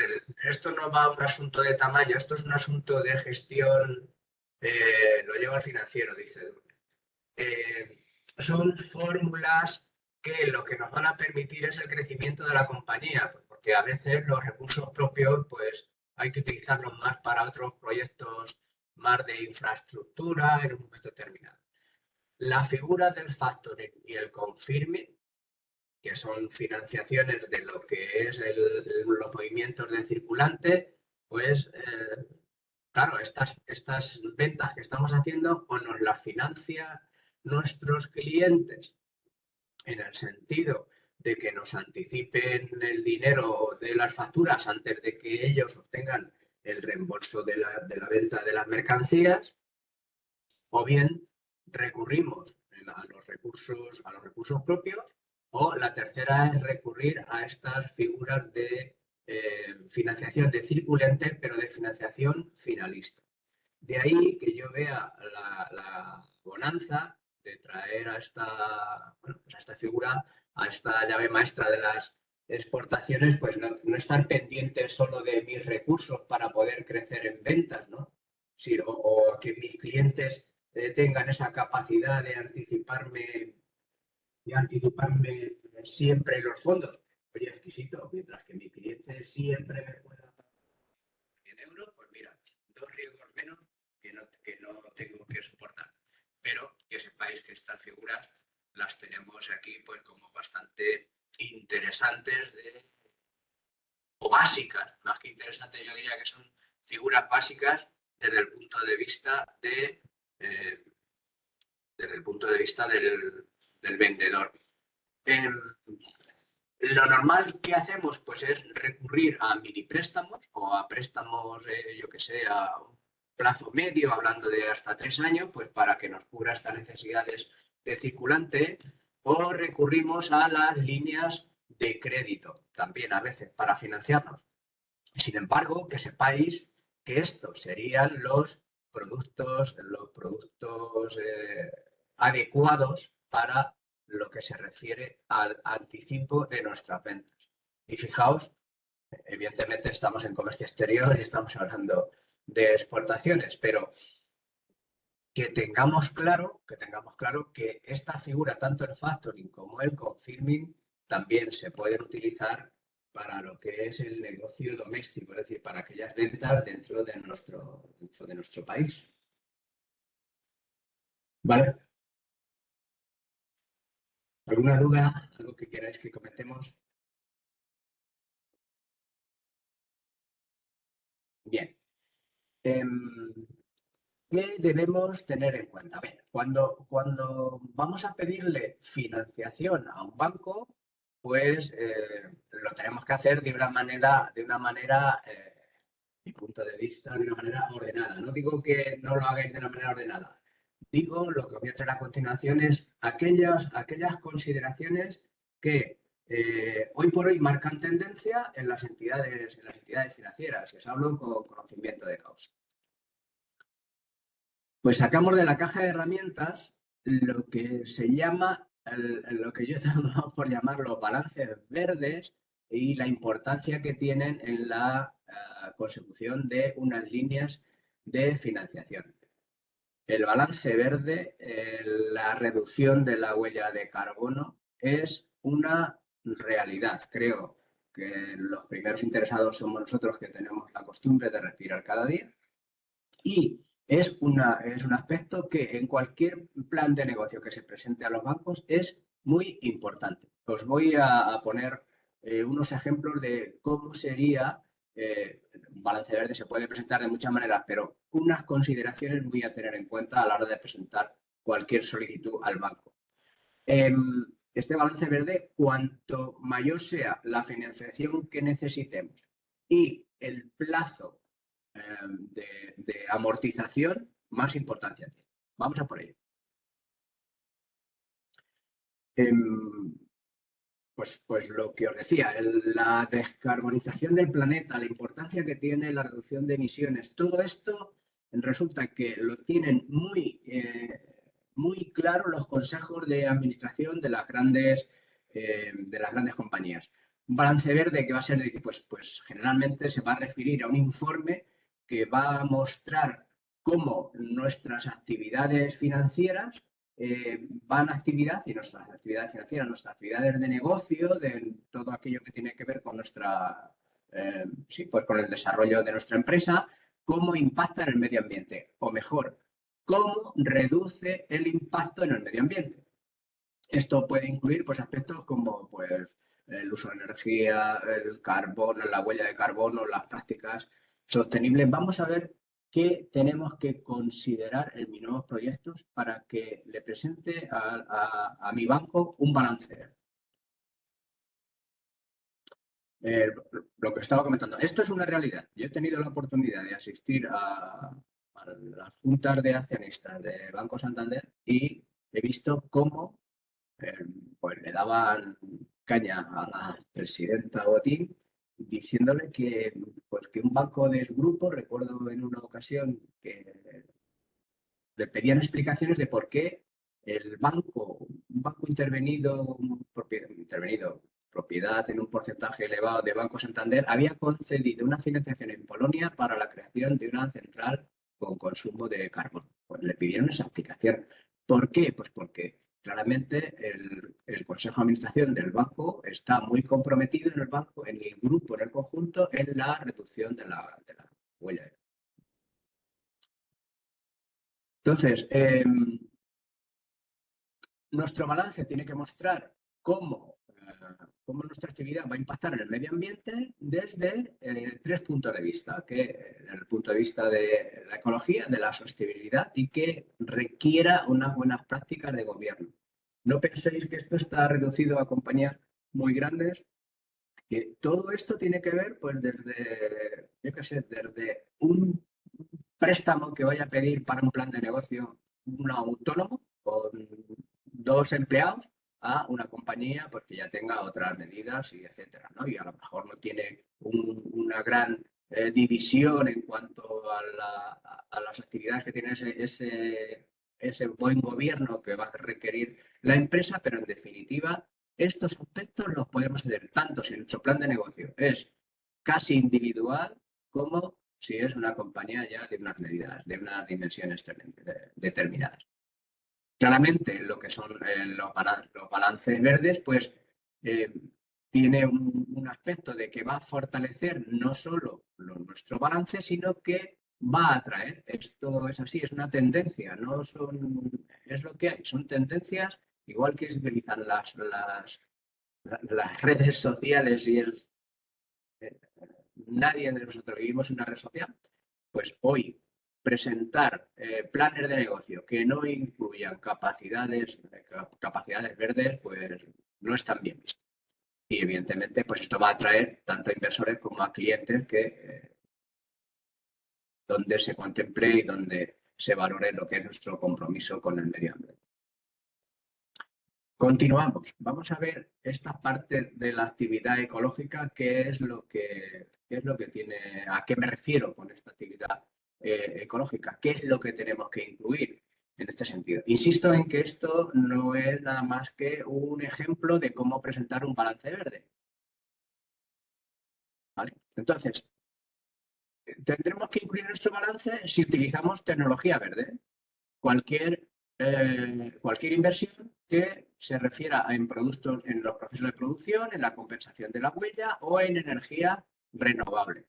esto no va a un asunto de tamaño, esto es un asunto de gestión, lo lleva el financiero, dice. Son fórmulas que lo que nos van a permitir es el crecimiento de la compañía, porque a veces los recursos propios pues hay que utilizarlos más para otros proyectos más de infraestructura en un momento determinado. La figura del factoring y el confirming, que son financiaciones de lo que es los movimientos de circulante, pues claro, estas ventas que estamos haciendo o nos las financia nuestros clientes en el sentido de que nos anticipen el dinero de las facturas antes de que ellos obtengan el reembolso de la venta de las mercancías, o bien recurrimos a los recursos propios, o la tercera es recurrir a estas figuras de financiación de circulante, pero de financiación finalista. De ahí que yo vea la bonanza de traer a esta figura, a esta llave maestra de las exportaciones, pues no estar pendiente solo de mis recursos para poder crecer en ventas, ¿no? Sino, o que mis clientes tengan esa capacidad de anticiparme siempre los fondos. Oye, exquisito, mientras que mi cliente siempre me pueda pagar en euros, pues mira, dos riesgos menos que no tengo que soportar. Pero estas figuras las tenemos aquí pues como bastante interesantes o básicas, más que interesantes, yo diría que son figuras básicas desde el punto de vista del vendedor. Lo normal que hacemos pues es recurrir a mini préstamos o a préstamos, yo que sé, a un plazo medio, hablando de hasta 3 años, pues para que nos cubra estas necesidades de circulante, o recurrimos a las líneas de crédito también a veces para financiarnos. Sin embargo, que sepáis que estos serían los productos adecuados para lo que se refiere al anticipo de nuestras ventas. Y fijaos, evidentemente estamos en comercio exterior y estamos hablando de exportaciones, pero que tengamos claro que esta figura, tanto el factoring como el confirming, también se pueden utilizar para lo que es el negocio doméstico, es decir, para aquellas ventas dentro de nuestro país. ¿Vale? ¿Alguna duda? ¿Algo que queráis que comentemos? Bien. ¿Qué debemos tener en cuenta? Bien, cuando vamos a pedirle financiación a un banco, pues lo tenemos que hacer de una manera, mi punto de vista, de una manera ordenada. No digo que no lo hagáis de una manera ordenada. Digo, lo que voy a traer a continuación es aquellas consideraciones que hoy por hoy marcan tendencia en las entidades financieras. Y os hablo con conocimiento de causa. Pues sacamos de la caja de herramientas lo que se llama, lo que yo he por llamar los balances verdes y la importancia que tienen en la consecución de unas líneas de financiación. El balance verde, la reducción de la huella de carbono, es una realidad. Creo que los primeros interesados somos nosotros, que tenemos la costumbre de respirar cada día. Y es un aspecto que en cualquier plan de negocio que se presente a los bancos es muy importante. Os voy a poner unos ejemplos de cómo sería un balance verde. Se puede presentar de muchas maneras, pero unas consideraciones muy a tener en cuenta a la hora de presentar cualquier solicitud al banco. Este balance verde, cuanto mayor sea la financiación que necesitemos y el plazo de amortización, más importancia tiene. Vamos a por ello. Pues lo que os decía, la descarbonización del planeta, la importancia que tiene la reducción de emisiones, todo esto resulta que lo tienen muy claro los consejos de administración de las grandes compañías. Un balance verde que va a ser, pues generalmente se va a referir a un informe que va a mostrar cómo nuestras actividades financieras van a actividad, y nuestras actividades financieras, nuestras actividades de negocio, de todo aquello que tiene que ver con pues con el desarrollo de nuestra empresa, cómo impacta en el medio ambiente, o mejor, cómo reduce el impacto en el medio ambiente. Esto puede incluir pues aspectos como pues el uso de energía, el carbono, la huella de carbono, las prácticas sostenibles. Vamos a ver qué tenemos que considerar en mis nuevos proyectos para que le presente a mi banco un balance. Lo que estaba comentando, esto es una realidad. Yo he tenido la oportunidad de asistir a las juntas de accionistas de Banco Santander y he visto cómo pues le daban caña a la presidenta Botín diciéndole que un banco del grupo, recuerdo en una ocasión que le pedían explicaciones de por qué un banco intervenido, propiedad en un porcentaje elevado de Banco Santander, había concedido una financiación en Polonia para la creación de una central con consumo de carbono. Pues le pidieron esa explicación. ¿Por qué? Pues porque claramente el Consejo de Administración del banco está muy comprometido en el grupo, en el conjunto, en la reducción de la huella. Entonces, nuestro balance tiene que mostrar cómo nuestra actividad va a impactar en el medio ambiente desde 3 puntos de vista, que desde el punto de vista de la ecología, de la sostenibilidad y que requiera unas buenas prácticas de gobierno. No penséis que esto está reducido a compañías muy grandes, que todo esto tiene que ver pues desde, yo qué sé, desde un préstamo que vaya a pedir para un plan de negocio un autónomo con 2 empleados a una compañía pues, que ya tenga otras medidas y etcétera, ¿no? Y a lo mejor no tiene una gran división en cuanto a las actividades que tiene ese buen gobierno que va a requerir la empresa, pero en definitiva estos aspectos los podemos hacer tanto si nuestro plan de negocio es casi individual como si es una compañía ya de unas medidas, de unas dimensiones determinadas. Claramente, lo que son los balances verdes, pues tiene un aspecto de que va a fortalecer no solo nuestro balance, sino que va a atraer. Esto es así, es una tendencia, no son, es lo que hay, son tendencias, igual que se utilizan las redes sociales y nadie de nosotros vivimos en una red social, pues hoy presentar planes de negocio que no incluyan capacidades verdes, pues no están bien vistos. Y evidentemente, pues esto va a atraer tanto a inversores como a clientes que donde se contemple y donde se valore lo que es nuestro compromiso con el medio ambiente. Continuamos. Vamos a ver esta parte de la actividad ecológica, qué es lo que tiene, a qué me refiero con esta actividad ecológica, qué es lo que tenemos que incluir en este sentido. Insisto en que esto no es nada más que un ejemplo de cómo presentar un balance verde. ¿Vale? Entonces, tendremos que incluir nuestro balance si utilizamos tecnología verde. Cualquier inversión que se refiera en productos, en los procesos de producción, en la compensación de la huella o en energía renovable.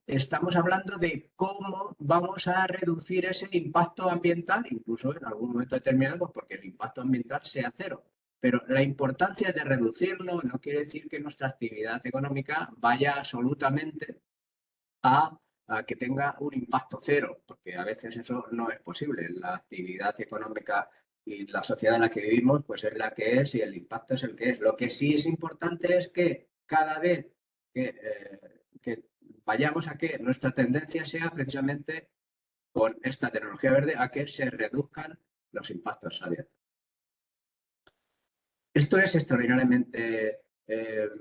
Estamos hablando de cómo vamos a reducir ese impacto ambiental, incluso en algún momento determinado, pues porque el impacto ambiental sea cero. Pero la importancia de reducirlo no quiere decir que nuestra actividad económica vaya absolutamente a que tenga un impacto cero, porque a veces eso no es posible. La actividad económica y la sociedad en la que vivimos, pues es la que es y el impacto es el que es. Lo que sí es importante es que cada vez que vayamos a que nuestra tendencia sea precisamente con esta tecnología verde a que se reduzcan los impactos ambientales. Esto es extraordinariamente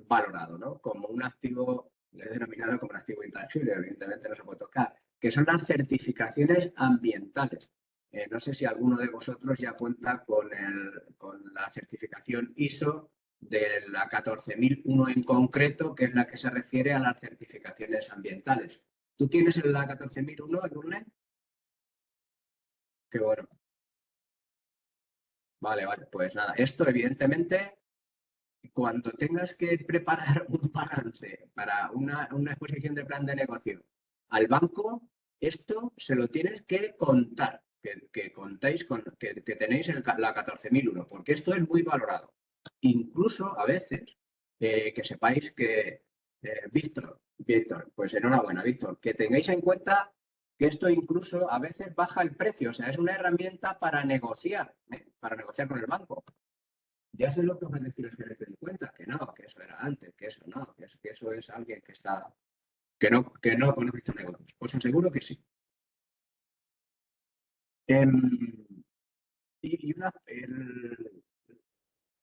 valorado, ¿no? Como un activo, le he denominado como un activo intangible, evidentemente no se puede tocar, que son las certificaciones ambientales. No sé si alguno de vosotros ya cuenta con la certificación ISO de la 14001 en concreto, que es la que se refiere a las certificaciones ambientales. ¿Tú tienes la 14001, Edurne? Qué bueno. Vale, pues nada, esto evidentemente cuando tengas que preparar un balance para una exposición de plan de negocio al banco, esto se lo tienes que contar, que contáis que tenéis la 14001, porque esto es muy valorado. Incluso a veces, que sepáis que, Víctor, pues enhorabuena, Víctor, que tengáis en cuenta que esto incluso a veces baja el precio, o sea, es una herramienta para negociar con el banco. Ya sé lo que os va a decir el gerente de cuenta, que no, que eso era antes, que eso no, que eso es alguien que no conoce estos negocios. Os aseguro que sí. Y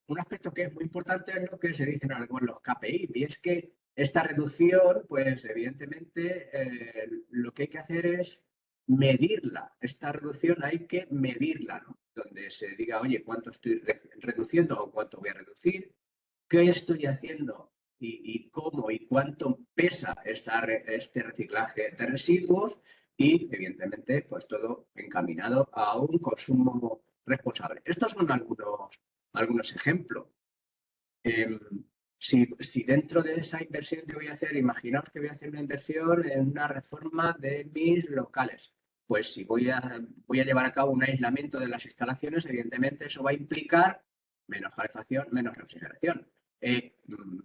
un aspecto que es muy importante es lo que se dice en los KPI, y es que esta reducción, pues evidentemente lo que hay que hacer es medirla. Esta reducción hay que medirla, ¿no? Donde se diga, oye, ¿cuánto estoy reduciendo o cuánto voy a reducir? ¿Qué estoy haciendo y cómo y cuánto pesa este reciclaje de residuos? Y, evidentemente, pues todo encaminado a un consumo responsable. Estos son algunos ejemplos. Si dentro de esa inversión que voy a hacer, imaginaos que voy a hacer una inversión en una reforma de mis locales. pues si voy a llevar a cabo un aislamiento de las instalaciones, evidentemente eso va a implicar menos calefacción, menos refrigeración.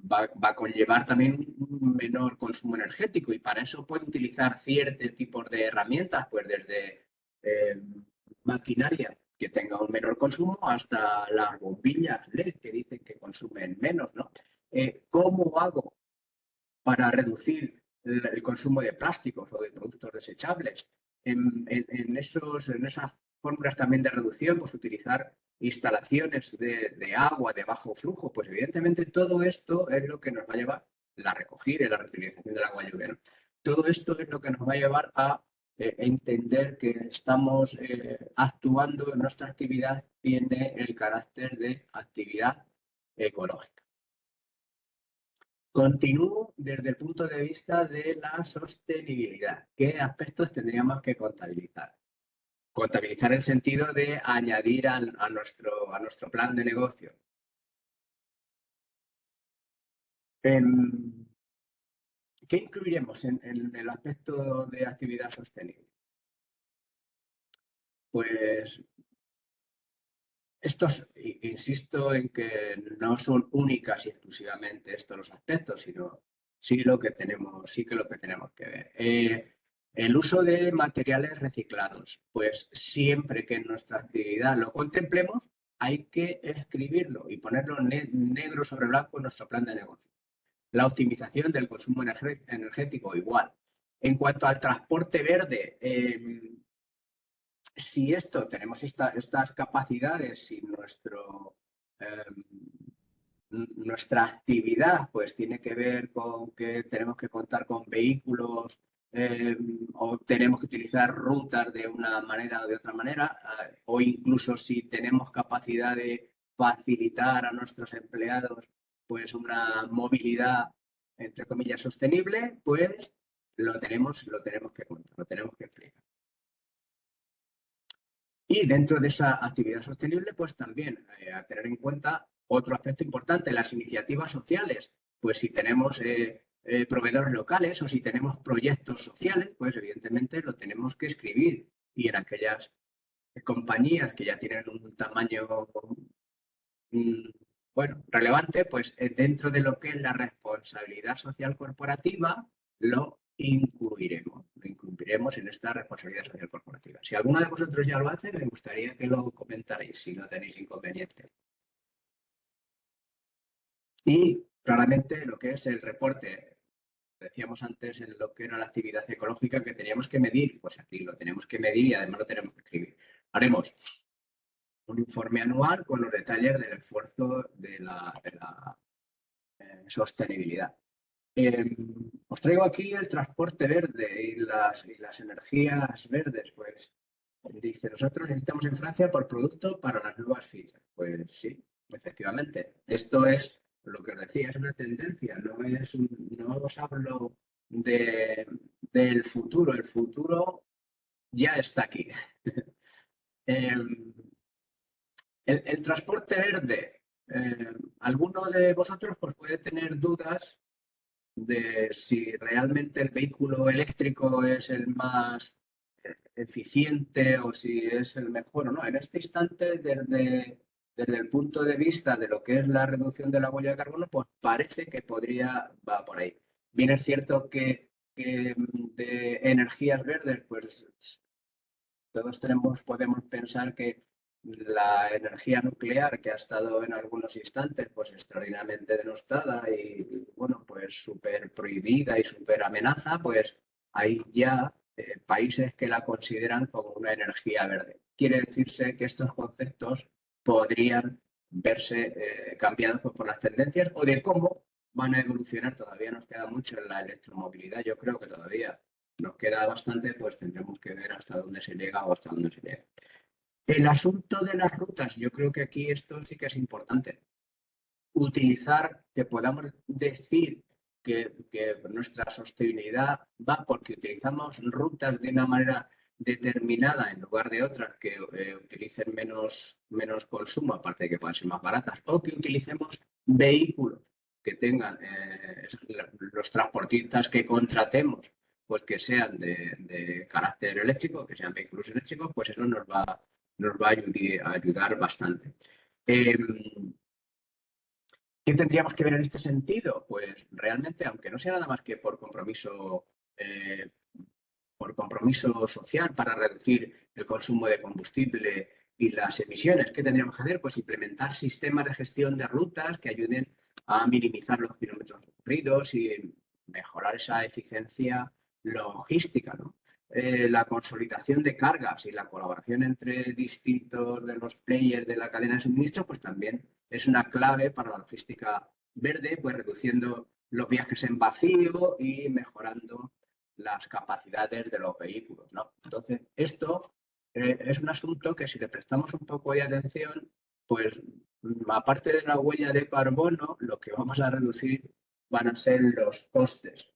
Va a conllevar también un menor consumo energético y para eso puede utilizar ciertos tipos de herramientas, pues desde maquinaria que tenga un menor consumo hasta las bombillas LED que dicen que consumen menos, ¿no? ¿Cómo hago para reducir el consumo de plásticos o de productos desechables? En esas fórmulas también de reducción, pues utilizar instalaciones de agua de bajo flujo, pues evidentemente todo esto es lo que nos va a llevar, la recogida y la reutilización del agua lluvia, ¿no? Todo esto es lo que nos va a llevar a entender que estamos actuando, nuestra actividad tiene el carácter de actividad ecológica. Continúo desde el punto de vista de la sostenibilidad. ¿Qué aspectos tendríamos que contabilizar? Contabilizar el sentido de añadir a nuestro plan de negocio. ¿Qué incluiremos en el aspecto de actividad sostenible? Pues estos, insisto en que no son únicas y exclusivamente estos los aspectos, sino sí que lo que tenemos que ver. El uso de materiales reciclados, pues siempre que en nuestra actividad lo contemplemos, hay que escribirlo y ponerlo negro sobre blanco en nuestro plan de negocio. La optimización del consumo energético igual. En cuanto al transporte verde, si tenemos estas capacidades, si nuestra actividad pues tiene que ver con que tenemos que contar con vehículos o tenemos que utilizar rutas de una manera o de otra manera, o incluso si tenemos capacidad de facilitar a nuestros empleados pues una movilidad, entre comillas, sostenible, pues lo tenemos que contar, lo tenemos que explicar. Y dentro de esa actividad sostenible, pues también a tener en cuenta otro aspecto importante, las iniciativas sociales. Pues si tenemos proveedores locales o si tenemos proyectos sociales, pues evidentemente lo tenemos que escribir. Y en aquellas compañías que ya tienen un tamaño bueno, relevante, pues dentro de lo que es la responsabilidad social corporativa, lo incluiremos en esta responsabilidad social corporativa. Si alguno de vosotros ya lo hace, me gustaría que lo comentarais, si no tenéis inconveniente. Y claramente lo que es el reporte, decíamos antes en lo que era la actividad ecológica que teníamos que medir, pues aquí lo tenemos que medir y además lo tenemos que escribir. Haremos un informe anual con los detalles del esfuerzo de la sostenibilidad. Os traigo aquí el transporte verde y las energías verdes. Pues dice, nosotros necesitamos en Francia por producto para las nuevas fichas. Pues sí, efectivamente. Esto es lo que os decía, es una tendencia, no os hablo del futuro, el futuro ya está aquí. El transporte verde, alguno de vosotros pues, puede tener dudas de si realmente el vehículo eléctrico es el más eficiente o si es el mejor o no. En este instante, desde el punto de vista de lo que es la reducción de la huella de carbono, pues parece que va por ahí. Bien es cierto que de energías verdes, pues todos podemos pensar que la energía nuclear, que ha estado en algunos instantes pues extraordinariamente denostada y bueno, pues súper prohibida y súper amenaza, pues hay ya países que la consideran como una energía verde. Quiere decirse que estos conceptos podrían verse cambiados por las tendencias o de cómo van a evolucionar. Todavía nos queda mucho en la electromovilidad. Yo creo que todavía nos queda bastante, pues tendremos que ver hasta dónde se llega o hasta dónde se llega. El asunto de las rutas, yo creo que aquí esto sí que es importante. Utilizar, que podamos decir que nuestra sostenibilidad va porque utilizamos rutas de una manera determinada en lugar de otras que utilicen menos consumo, aparte de que puedan ser más baratas, o que utilicemos vehículos que tengan los transportistas que contratemos pues que sean de carácter eléctrico, que sean vehículos eléctricos, pues eso nos va a ayudar bastante. ¿Qué tendríamos que ver en este sentido? Pues realmente, aunque no sea nada más que por compromiso social para reducir el consumo de combustible y las emisiones, ¿qué tendríamos que hacer? Pues implementar sistemas de gestión de rutas que ayuden a minimizar los kilómetros recorridos y mejorar esa eficiencia logística, ¿no? La consolidación de cargas y la colaboración entre distintos de los players de la cadena de suministro, pues también es una clave para la logística verde, pues reduciendo los viajes en vacío y mejorando las capacidades de los vehículos, ¿no? Entonces, esto es un asunto que si le prestamos un poco de atención, pues aparte de la huella de carbono, lo que vamos a reducir van a ser los costes,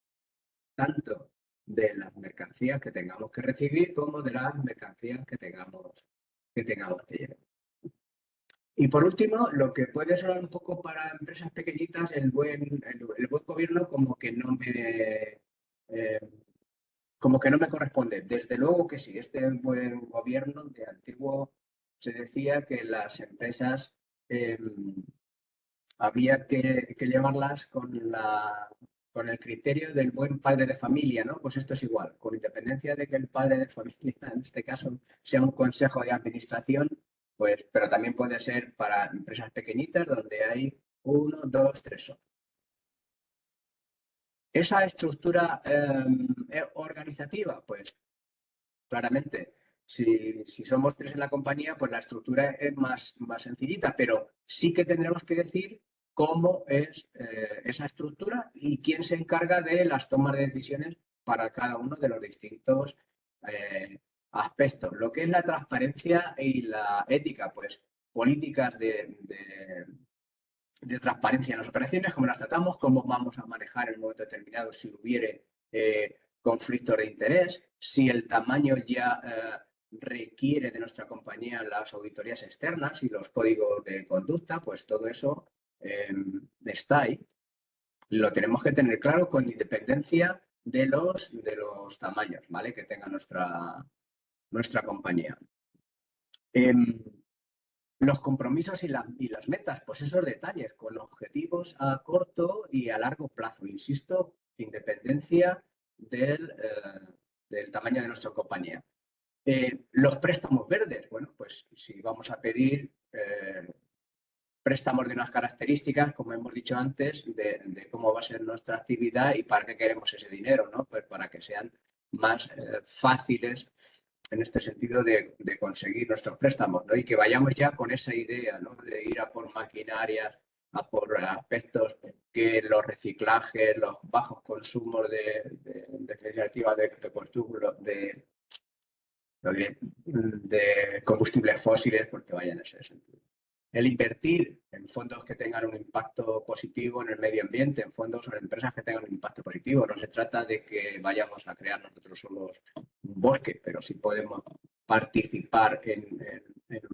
tanto de las mercancías que tengamos que recibir como de las mercancías que tengamos que llevar. Y por último, lo que puede sonar un poco para empresas pequeñitas, el buen gobierno como que no me corresponde. Desde luego que sí, este buen gobierno de antiguo se decía que las empresas había que llevarlas con el criterio del buen padre de familia, ¿no? Pues esto es igual, con independencia de que el padre de familia, en este caso, sea un consejo de administración, pues, pero también puede ser para empresas pequeñitas donde hay 1, 2, 3 socios. Esa estructura organizativa, pues claramente, si somos 3 en la compañía, pues la estructura es más sencillita, pero sí que tendremos que decir cómo es esa estructura y quién se encarga de las tomas de decisiones para cada uno de los distintos aspectos. Lo que es la transparencia y la ética, pues políticas de transparencia en las operaciones, cómo las tratamos, cómo vamos a manejar en un momento determinado si hubiere conflictos de interés, si el tamaño ya requiere de nuestra compañía las auditorías externas y los códigos de conducta, pues todo eso está ahí. Lo tenemos que tener claro con independencia de los tamaños, ¿vale? Que tenga nuestra compañía. Los compromisos y las metas, pues esos detalles, con objetivos a corto y a largo plazo. Insisto, independencia del tamaño de nuestra compañía. Los préstamos verdes, bueno, pues si vamos a pedir préstamos de unas características, como hemos dicho antes, de cómo va a ser nuestra actividad y para qué queremos ese dinero, ¿no? Pues para que sean más fáciles en este sentido de conseguir nuestros préstamos, ¿no? Y que vayamos ya con esa idea, ¿no? De ir a por maquinarias, a por aspectos que los reciclajes, los bajos consumos de combustibles fósiles, porque vayan en ese sentido. El invertir en fondos que tengan un impacto positivo en el medio ambiente, en fondos o en empresas que tengan un impacto positivo. No se trata de que vayamos a crear nosotros solos un bosque, pero sí podemos participar en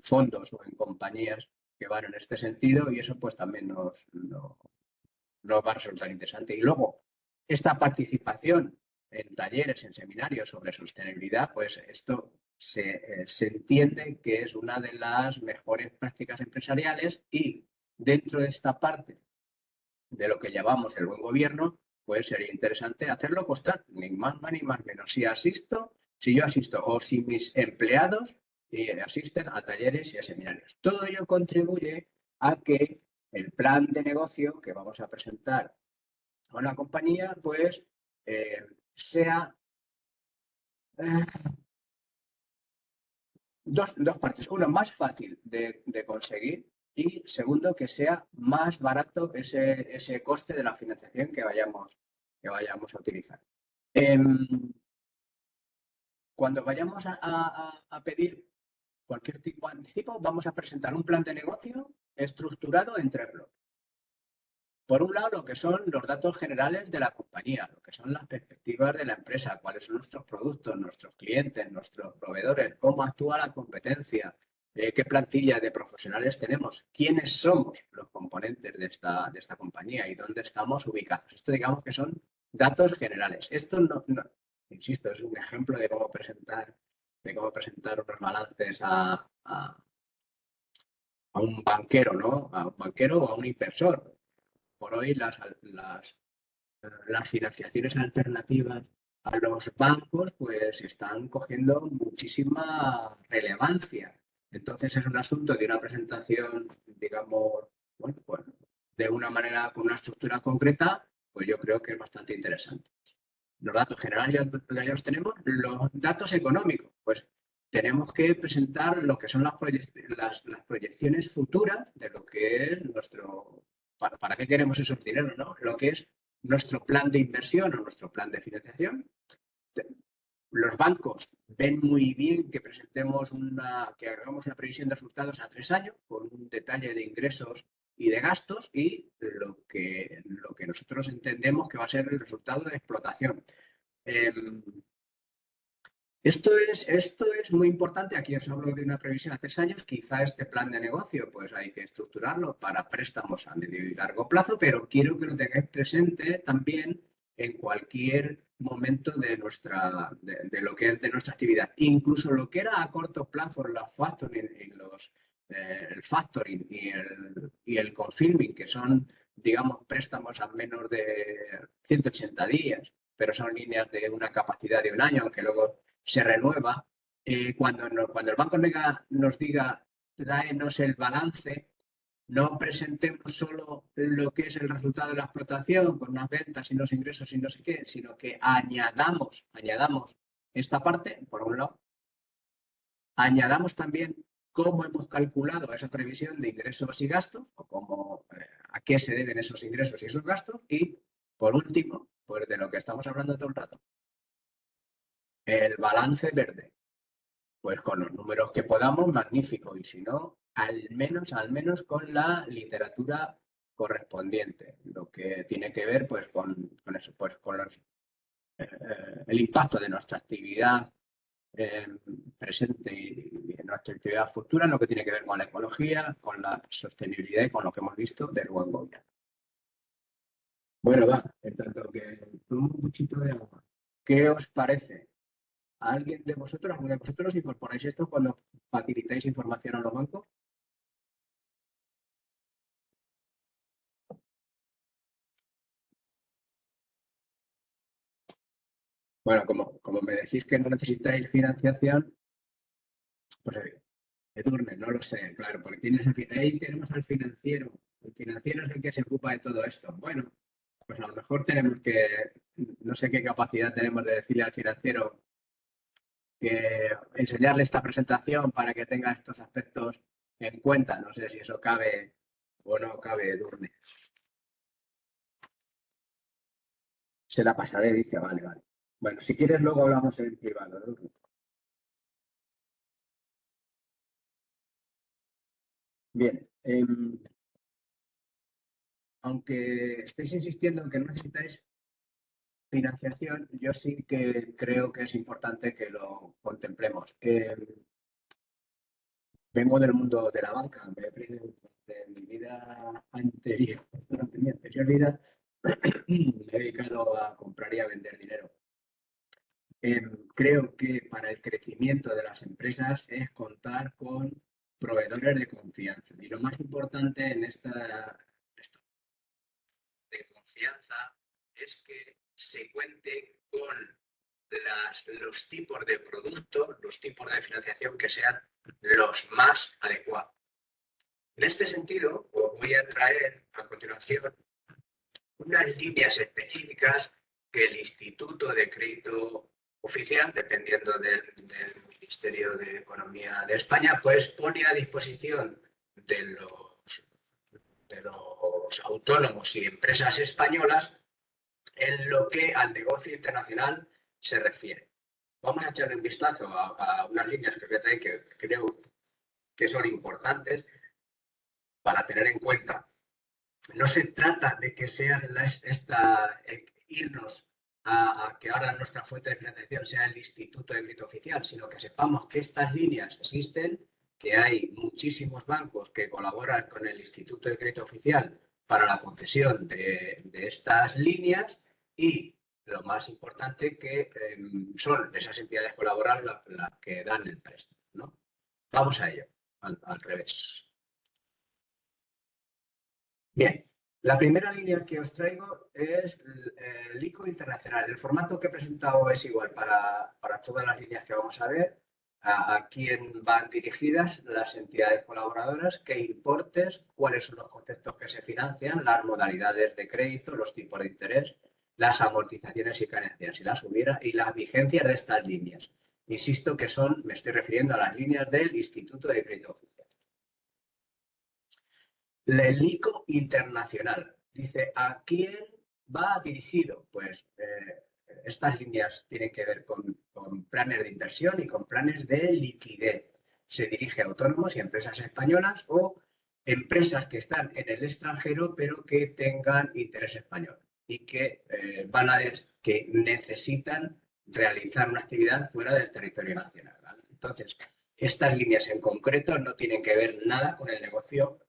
fondos o en compañías que van en este sentido y eso pues también nos va a resultar interesante. Y luego, esta participación en talleres, en seminarios sobre sostenibilidad, pues esto se entiende que es una de las mejores prácticas empresariales y dentro de esta parte de lo que llamamos el buen gobierno, pues sería interesante hacerlo constar, ni más ni más menos. Si yo asisto o si mis empleados asisten a talleres y a seminarios. Todo ello contribuye a que el plan de negocio que vamos a presentar a una compañía, pues sea dos partes. Uno, más fácil de conseguir y segundo, que sea más barato ese coste de la financiación que vayamos a utilizar. Cuando vayamos a pedir cualquier tipo de anticipo, vamos a presentar un plan de negocio estructurado en 3 bloques. Por un lado, lo que son los datos generales de la compañía, lo que son las perspectivas de la empresa, cuáles son nuestros productos, nuestros clientes, nuestros proveedores, cómo actúa la competencia, qué plantilla de profesionales tenemos, quiénes somos los componentes de esta compañía y dónde estamos ubicados. Esto digamos que son datos generales. Esto insisto, es un ejemplo de cómo presentar unos balances a un banquero, ¿no? A un banquero o a un inversor. Por hoy las financiaciones alternativas a los bancos pues están cogiendo muchísima relevancia. Entonces es un asunto de una presentación, digamos, bueno, pues, de una manera, con una estructura concreta, pues yo creo que es bastante interesante. Los datos generales ya los tenemos. Los datos económicos, pues tenemos que presentar lo que son las proyecciones futuras de lo que es para qué queremos esos dineros, ¿no? Lo que es nuestro plan de inversión o nuestro plan de financiación. Los bancos ven muy bien que que hagamos una previsión de resultados a 3 años con un detalle de ingresos y de gastos y lo que nosotros entendemos que va a ser el resultado de explotación. Esto es muy importante. Aquí os hablo de una previsión a 3 años. Quizá este plan de negocio pues hay que estructurarlo para préstamos a medio y largo plazo, pero quiero que lo tengáis presente también en cualquier momento de lo que es de nuestra actividad. Incluso lo que era a corto plazo, los factoring, el factoring y el confirming, que son, digamos, préstamos a menos de 180 días, pero son líneas de una capacidad de 1 año, aunque luego se renueva. Cuando el banco nos diga, tráenos el balance, no presentemos solo lo que es el resultado de la explotación con unas ventas y los ingresos y no sé qué, sino que añadamos esta parte, por un lado, añadamos también cómo hemos calculado esa previsión de ingresos y gastos, o a qué se deben esos ingresos y esos gastos, y por último, pues de lo que estamos hablando todo el rato, el balance verde. Pues con los números que podamos, magnífico. Y si no, al menos con la literatura correspondiente. Lo que tiene que ver pues con eso, pues con el impacto de nuestra actividad presente y en nuestra actividad futura, lo que tiene que ver con la ecología, con la sostenibilidad y con lo que hemos visto del buen gobierno. Bueno, va, en tanto que tomo un muchito de agua. ¿Qué os parece? ¿Alguien de vosotros, alguno de vosotros incorporáis esto cuando facilitáis información a los bancos? Bueno, como me decís que no necesitáis financiación, pues Edurne, no lo sé, claro, porque ahí tenemos al financiero. El financiero es el que se ocupa de todo esto. Bueno, pues a lo mejor tenemos que, no sé qué capacidad tenemos de decirle al financiero que enseñarle esta presentación para que tenga estos aspectos en cuenta. No sé si eso cabe o no cabe, Edurne. Se la pasaré, dice, vale. Bueno, si quieres luego hablamos en privado, ¿no? Bien, aunque estéis insistiendo en que no necesitáis financiación, yo sí que creo que es importante que lo contemplemos. Vengo del mundo de la banca, de mi vida anterior, durante mi anterior vida, me he dedicado a comprar y a vender dinero. Creo que para el crecimiento de las empresas es contar con proveedores de confianza. Y lo más importante en esto de confianza es que se cuente con los tipos de productos, los tipos de financiación que sean los más adecuados. En este sentido, os voy a traer a continuación unas líneas específicas que el Instituto de Crédito Oficial, dependiendo del Ministerio de Economía de España, pues pone a disposición de los autónomos y empresas españolas en lo que al negocio internacional se refiere. Vamos a echarle un vistazo a unas líneas que creo que son importantes para tener en cuenta. No se trata de que sea irnos a que ahora nuestra fuente de financiación sea el Instituto de Crédito Oficial, sino que sepamos que estas líneas existen, que hay muchísimos bancos que colaboran con el Instituto de Crédito Oficial para la concesión de estas líneas y lo más importante que son esas entidades colaboradoras las que dan el préstamo, ¿no? Vamos a ello, al revés. Bien, la primera línea que os traigo es el ICO internacional. El formato que he presentado es igual para todas las líneas que vamos a ver. A quién van dirigidas las entidades colaboradoras, qué importes, cuáles son los conceptos que se financian, las modalidades de crédito, los tipos de interés, las amortizaciones y carencias, si las hubiera, y las vigencias de estas líneas. Insisto que me estoy refiriendo a las líneas del Instituto de Crédito Oficial. El ICO internacional. Dice, ¿a quién va dirigido? Pues estas líneas tienen que ver con planes de inversión y con planes de liquidez. Se dirige a autónomos y empresas españolas o empresas que están en el extranjero pero que tengan interés español y que, que necesitan realizar una actividad fuera del territorio nacional, ¿vale? Entonces, estas líneas en concreto no tienen que ver nada con el negocio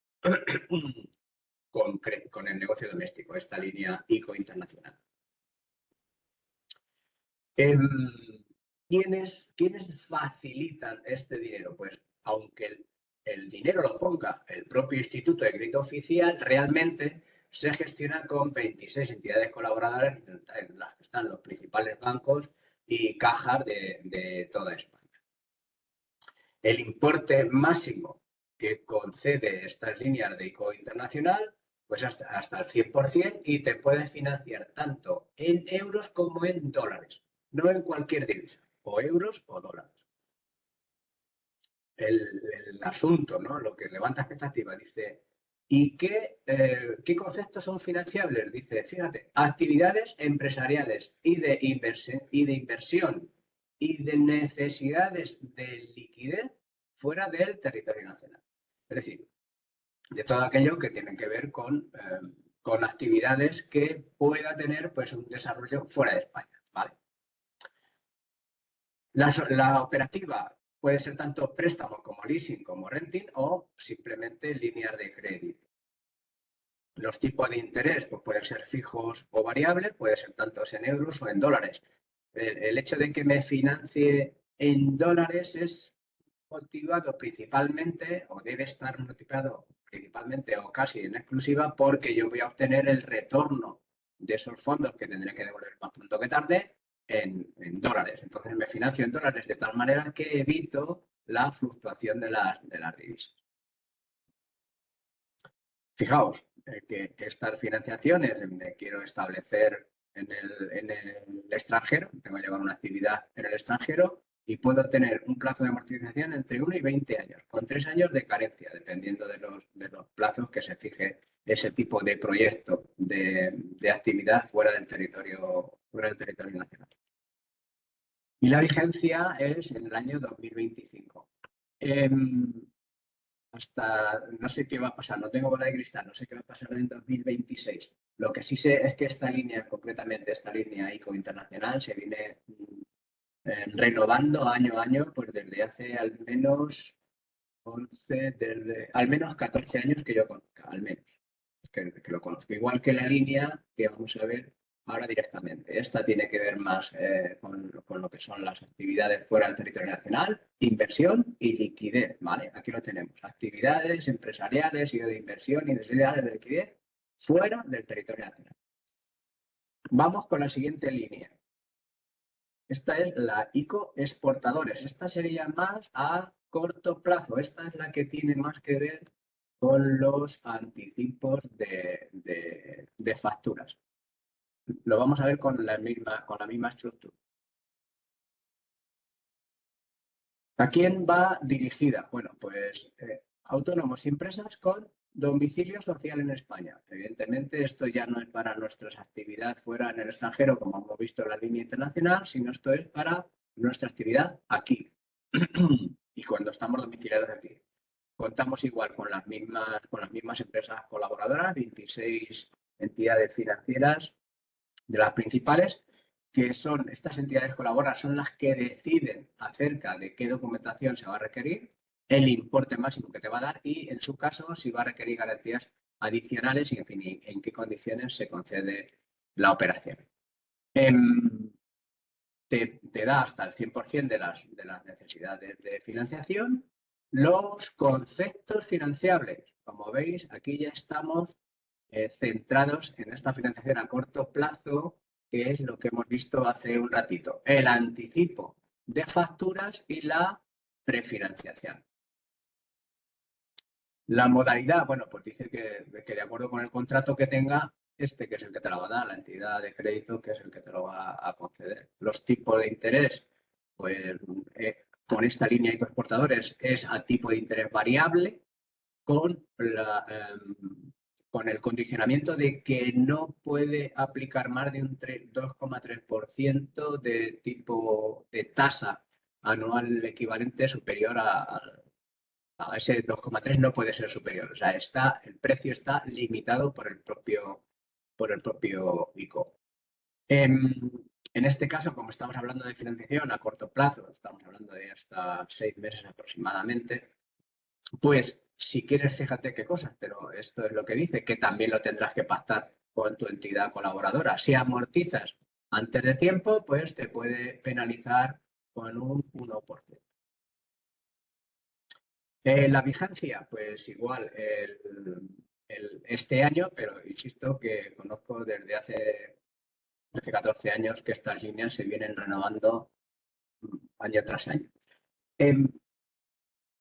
con el negocio doméstico, esta línea ICO internacional. ¿Quiénes facilitan este dinero? Pues aunque el dinero lo ponga el propio Instituto de Crédito Oficial, realmente se gestiona con 26 entidades colaboradoras en las que están los principales bancos y cajas de toda España. El importe máximo que concede estas líneas de ICO internacional, pues hasta el 100%, y te puedes financiar tanto en euros como en dólares, no en cualquier divisa, o euros o dólares. El asunto, ¿no? Lo que levanta expectativa, dice, ¿y qué conceptos son financiables? Dice, fíjate, actividades empresariales y de inversión y de necesidades de liquidez fuera del territorio nacional. Es decir, de todo aquello que tiene que ver con actividades que pueda tener pues, un desarrollo fuera de España, ¿vale? La operativa puede ser tanto préstamo como leasing como renting o simplemente líneas de crédito. Los tipos de interés pues, pueden ser fijos o variables, pueden ser tantos en euros o en dólares. El hecho de que me financie en dólares es motivado principalmente, o debe estar motivado principalmente o casi en exclusiva, porque yo voy a obtener el retorno de esos fondos que tendré que devolver más pronto que tarde en dólares. Entonces me financio en dólares de tal manera que evito la fluctuación de las divisas. Fijaos que estas financiaciones me quiero establecer en el extranjero, tengo que llevar una actividad en el extranjero y puedo tener un plazo de amortización entre 1 y 20 años, con 3 años de carencia, dependiendo de los plazos que se fije ese tipo de proyecto de actividad fuera del territorio nacional. Y la vigencia es en el año 2025. Hasta no sé qué va a pasar, no tengo bola de cristal, no sé qué va a pasar en 2026. Lo que sí sé es que esta línea, concretamente esta línea ICO internacional, se viene renovando año a año, pues desde hace al menos 14 años que yo conozca, al menos, que lo conozco. Igual que la línea que vamos a ver ahora directamente. Esta tiene que ver más con lo que son las actividades fuera del territorio nacional, inversión y liquidez, ¿vale? Aquí lo tenemos. Actividades empresariales y de inversión y necesidades de liquidez fuera del territorio nacional. Vamos con la siguiente línea. Esta es la ICO exportadores. Esta sería más a corto plazo. Esta es la que tiene más que ver con los anticipos de facturas. Lo vamos a ver con la misma estructura. ¿A quién va dirigida? Bueno, pues autónomos y empresas con domicilio social en España. Evidentemente, esto ya no es para nuestras actividades fuera en el extranjero, como hemos visto en la línea internacional, sino esto es para nuestra actividad aquí. Y cuando estamos domiciliados aquí. Contamos igual con las mismas empresas colaboradoras, 26 entidades financieras de las principales, que son estas entidades colaboradoras, son las que deciden acerca de qué documentación se va a requerir, el importe máximo que te va a dar y, en su caso, si va a requerir garantías adicionales y, en fin, en qué condiciones se concede la operación. Te da hasta el 100% de las necesidades de financiación. Los conceptos financiables. Como veis, aquí ya estamos centrados en esta financiación a corto plazo, que es lo que hemos visto hace un ratito. El anticipo de facturas y la prefinanciación. La modalidad, bueno, pues dice que de acuerdo con el contrato que tenga, que es el que te lo va a dar, la entidad de crédito, que es el que te lo va a conceder. Los tipos de interés, pues con esta línea de exportadores es a tipo de interés variable, con el condicionamiento de que no puede aplicar más de un 2,3% de tipo de tasa anual equivalente superior a ese 2,3 no puede ser superior. O sea, el precio está limitado por el propio ICO. En este caso, como estamos hablando de financiación a corto plazo, estamos hablando de hasta 6 meses aproximadamente, pues si quieres, fíjate qué cosas, pero esto es lo que dice, que también lo tendrás que pactar con tu entidad colaboradora. Si amortizas antes de tiempo, pues te puede penalizar con un 1%. La vigencia, pues igual este año, pero insisto que conozco desde hace 14 años que estas líneas se vienen renovando año tras año.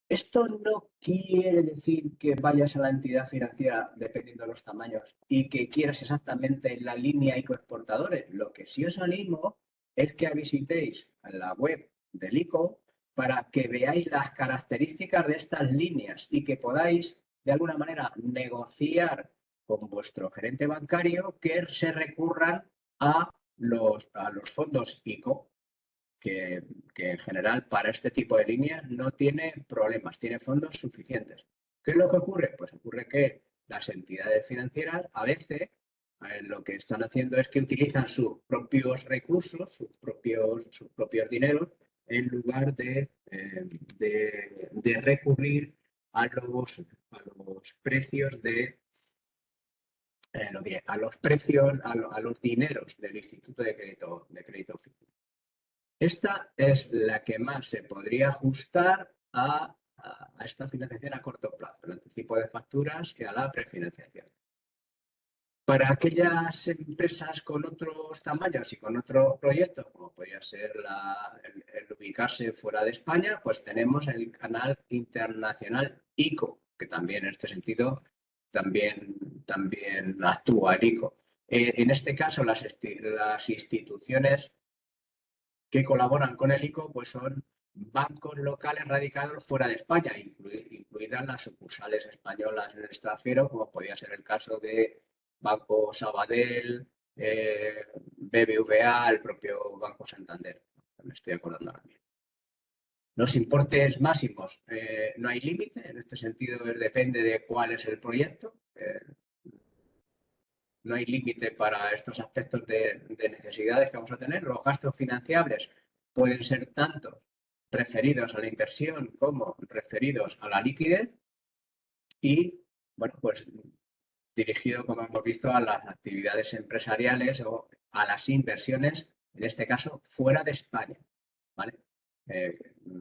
Esto no quiere decir que vayas a la entidad financiera dependiendo de los tamaños y que quieras exactamente la línea ICO-exportadores. Lo que sí os animo es que visitéis la web del ICO para que veáis las características de estas líneas y que podáis de alguna manera negociar con vuestro gerente bancario que se recurran a los fondos ICO. Que en general para este tipo de líneas no tiene problemas, tiene fondos suficientes. ¿Qué es lo que ocurre? Pues ocurre que las entidades financieras a veces lo que están haciendo es que utilizan sus propios recursos, sus propios dineros, en lugar de recurrir a los precios a los dineros del Instituto de Crédito Oficial. Esta es la que más se podría ajustar a esta financiación a corto plazo, el anticipo de facturas y a la prefinanciación. Para aquellas empresas con otros tamaños y con otros proyectos, como podría ser el ubicarse fuera de España, pues tenemos el canal internacional ICO, que también en este sentido también actúa el ICO. En este caso, las instituciones que colaboran con el ICO pues son bancos locales radicados fuera de España, incluidas las sucursales españolas en el extranjero, como podría ser el caso de Banco Sabadell, BBVA, el propio Banco Santander. Me estoy acordando ahora mismo. Los importes máximos, no hay límite, en este sentido depende de cuál es el proyecto. No hay límite para estos aspectos de necesidades que vamos a tener. Los gastos financiables pueden ser tanto referidos a la inversión como referidos a la liquidez y, bueno, pues dirigido, como hemos visto, a las actividades empresariales o a las inversiones, en este caso, fuera de España. ¿Vale?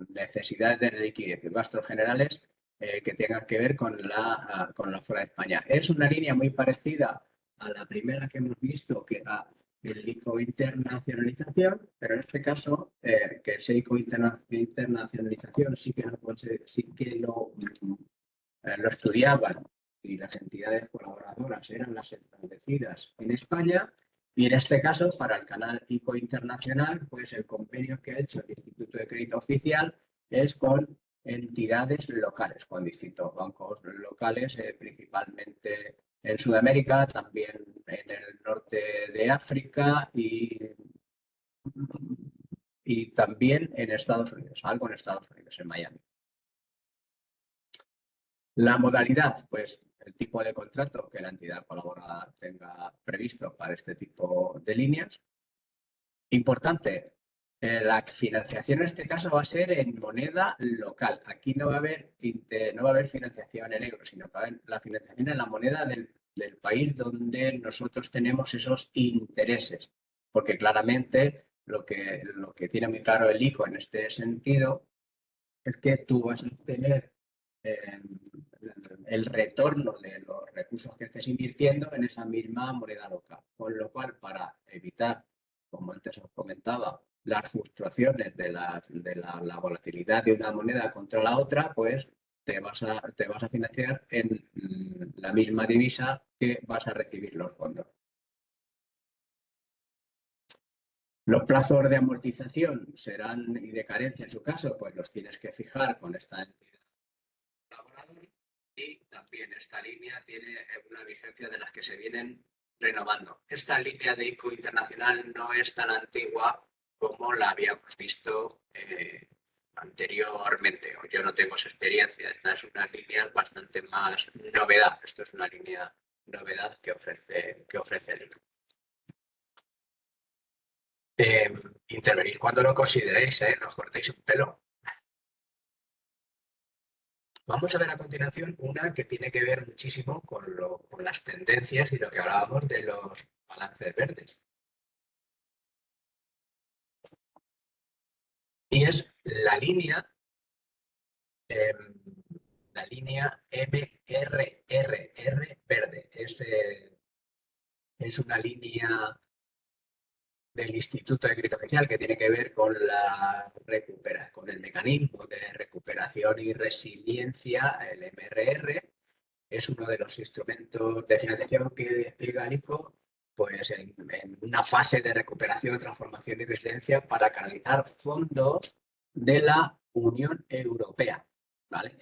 Necesidades de liquidez y gastos generales que tengan que ver con la fuera de España. Es una línea muy parecida a la primera que hemos visto, que era el ICO internacionalización, pero en este caso, que ese ICO internacionalización sí que lo estudiaban y las entidades colaboradoras eran las establecidas en España. Y en este caso, para el canal ICO internacional, pues el convenio que ha hecho el Instituto de Crédito Oficial es con entidades locales, con distintos bancos locales, principalmente en Sudamérica, también en el norte de África y también en Estados Unidos, algo en Estados Unidos, en Miami. La modalidad, pues el tipo de contrato que la entidad colaboradora tenga previsto para este tipo de líneas. Importante, la financiación en este caso va a ser en moneda local. Aquí no va a haber financiación en euros, sino que va a haber la financiación en la moneda del país donde nosotros tenemos esos intereses. porque claramente lo que tiene muy claro el ICO en este sentido es que tú vas a tener el retorno de los recursos que estés invirtiendo en esa misma moneda local. Con lo cual, para evitar, como antes os comentaba, las fluctuaciones de la volatilidad de una moneda contra la otra, pues te vas a financiar en la misma divisa que vas a recibir los fondos. Los plazos de amortización serán y de carencia en su caso, pues los tienes que fijar con esta entidad colaboradora, y también esta línea tiene una vigencia de las que se vienen renovando. Esta línea de ICO internacional no es tan antigua como la habíamos visto anteriormente. Yo no tengo esa experiencia. Esta es una línea bastante más novedad. Esto es una línea novedad que ofrece el ICO. Intervenir cuando lo consideréis, no os cortéis un pelo. Vamos a ver a continuación una que tiene que ver muchísimo con las tendencias y lo que hablábamos de los balances verdes. Y es la línea MRRR verde. Es una línea del Instituto de Crédito Oficial que tiene que ver con con el mecanismo de recuperación y resiliencia, el MRR. Es uno de los instrumentos de financiación que despliega el ICO, pues en una fase de recuperación, transformación y resiliencia para canalizar fondos de la Unión Europea. ¿Vale?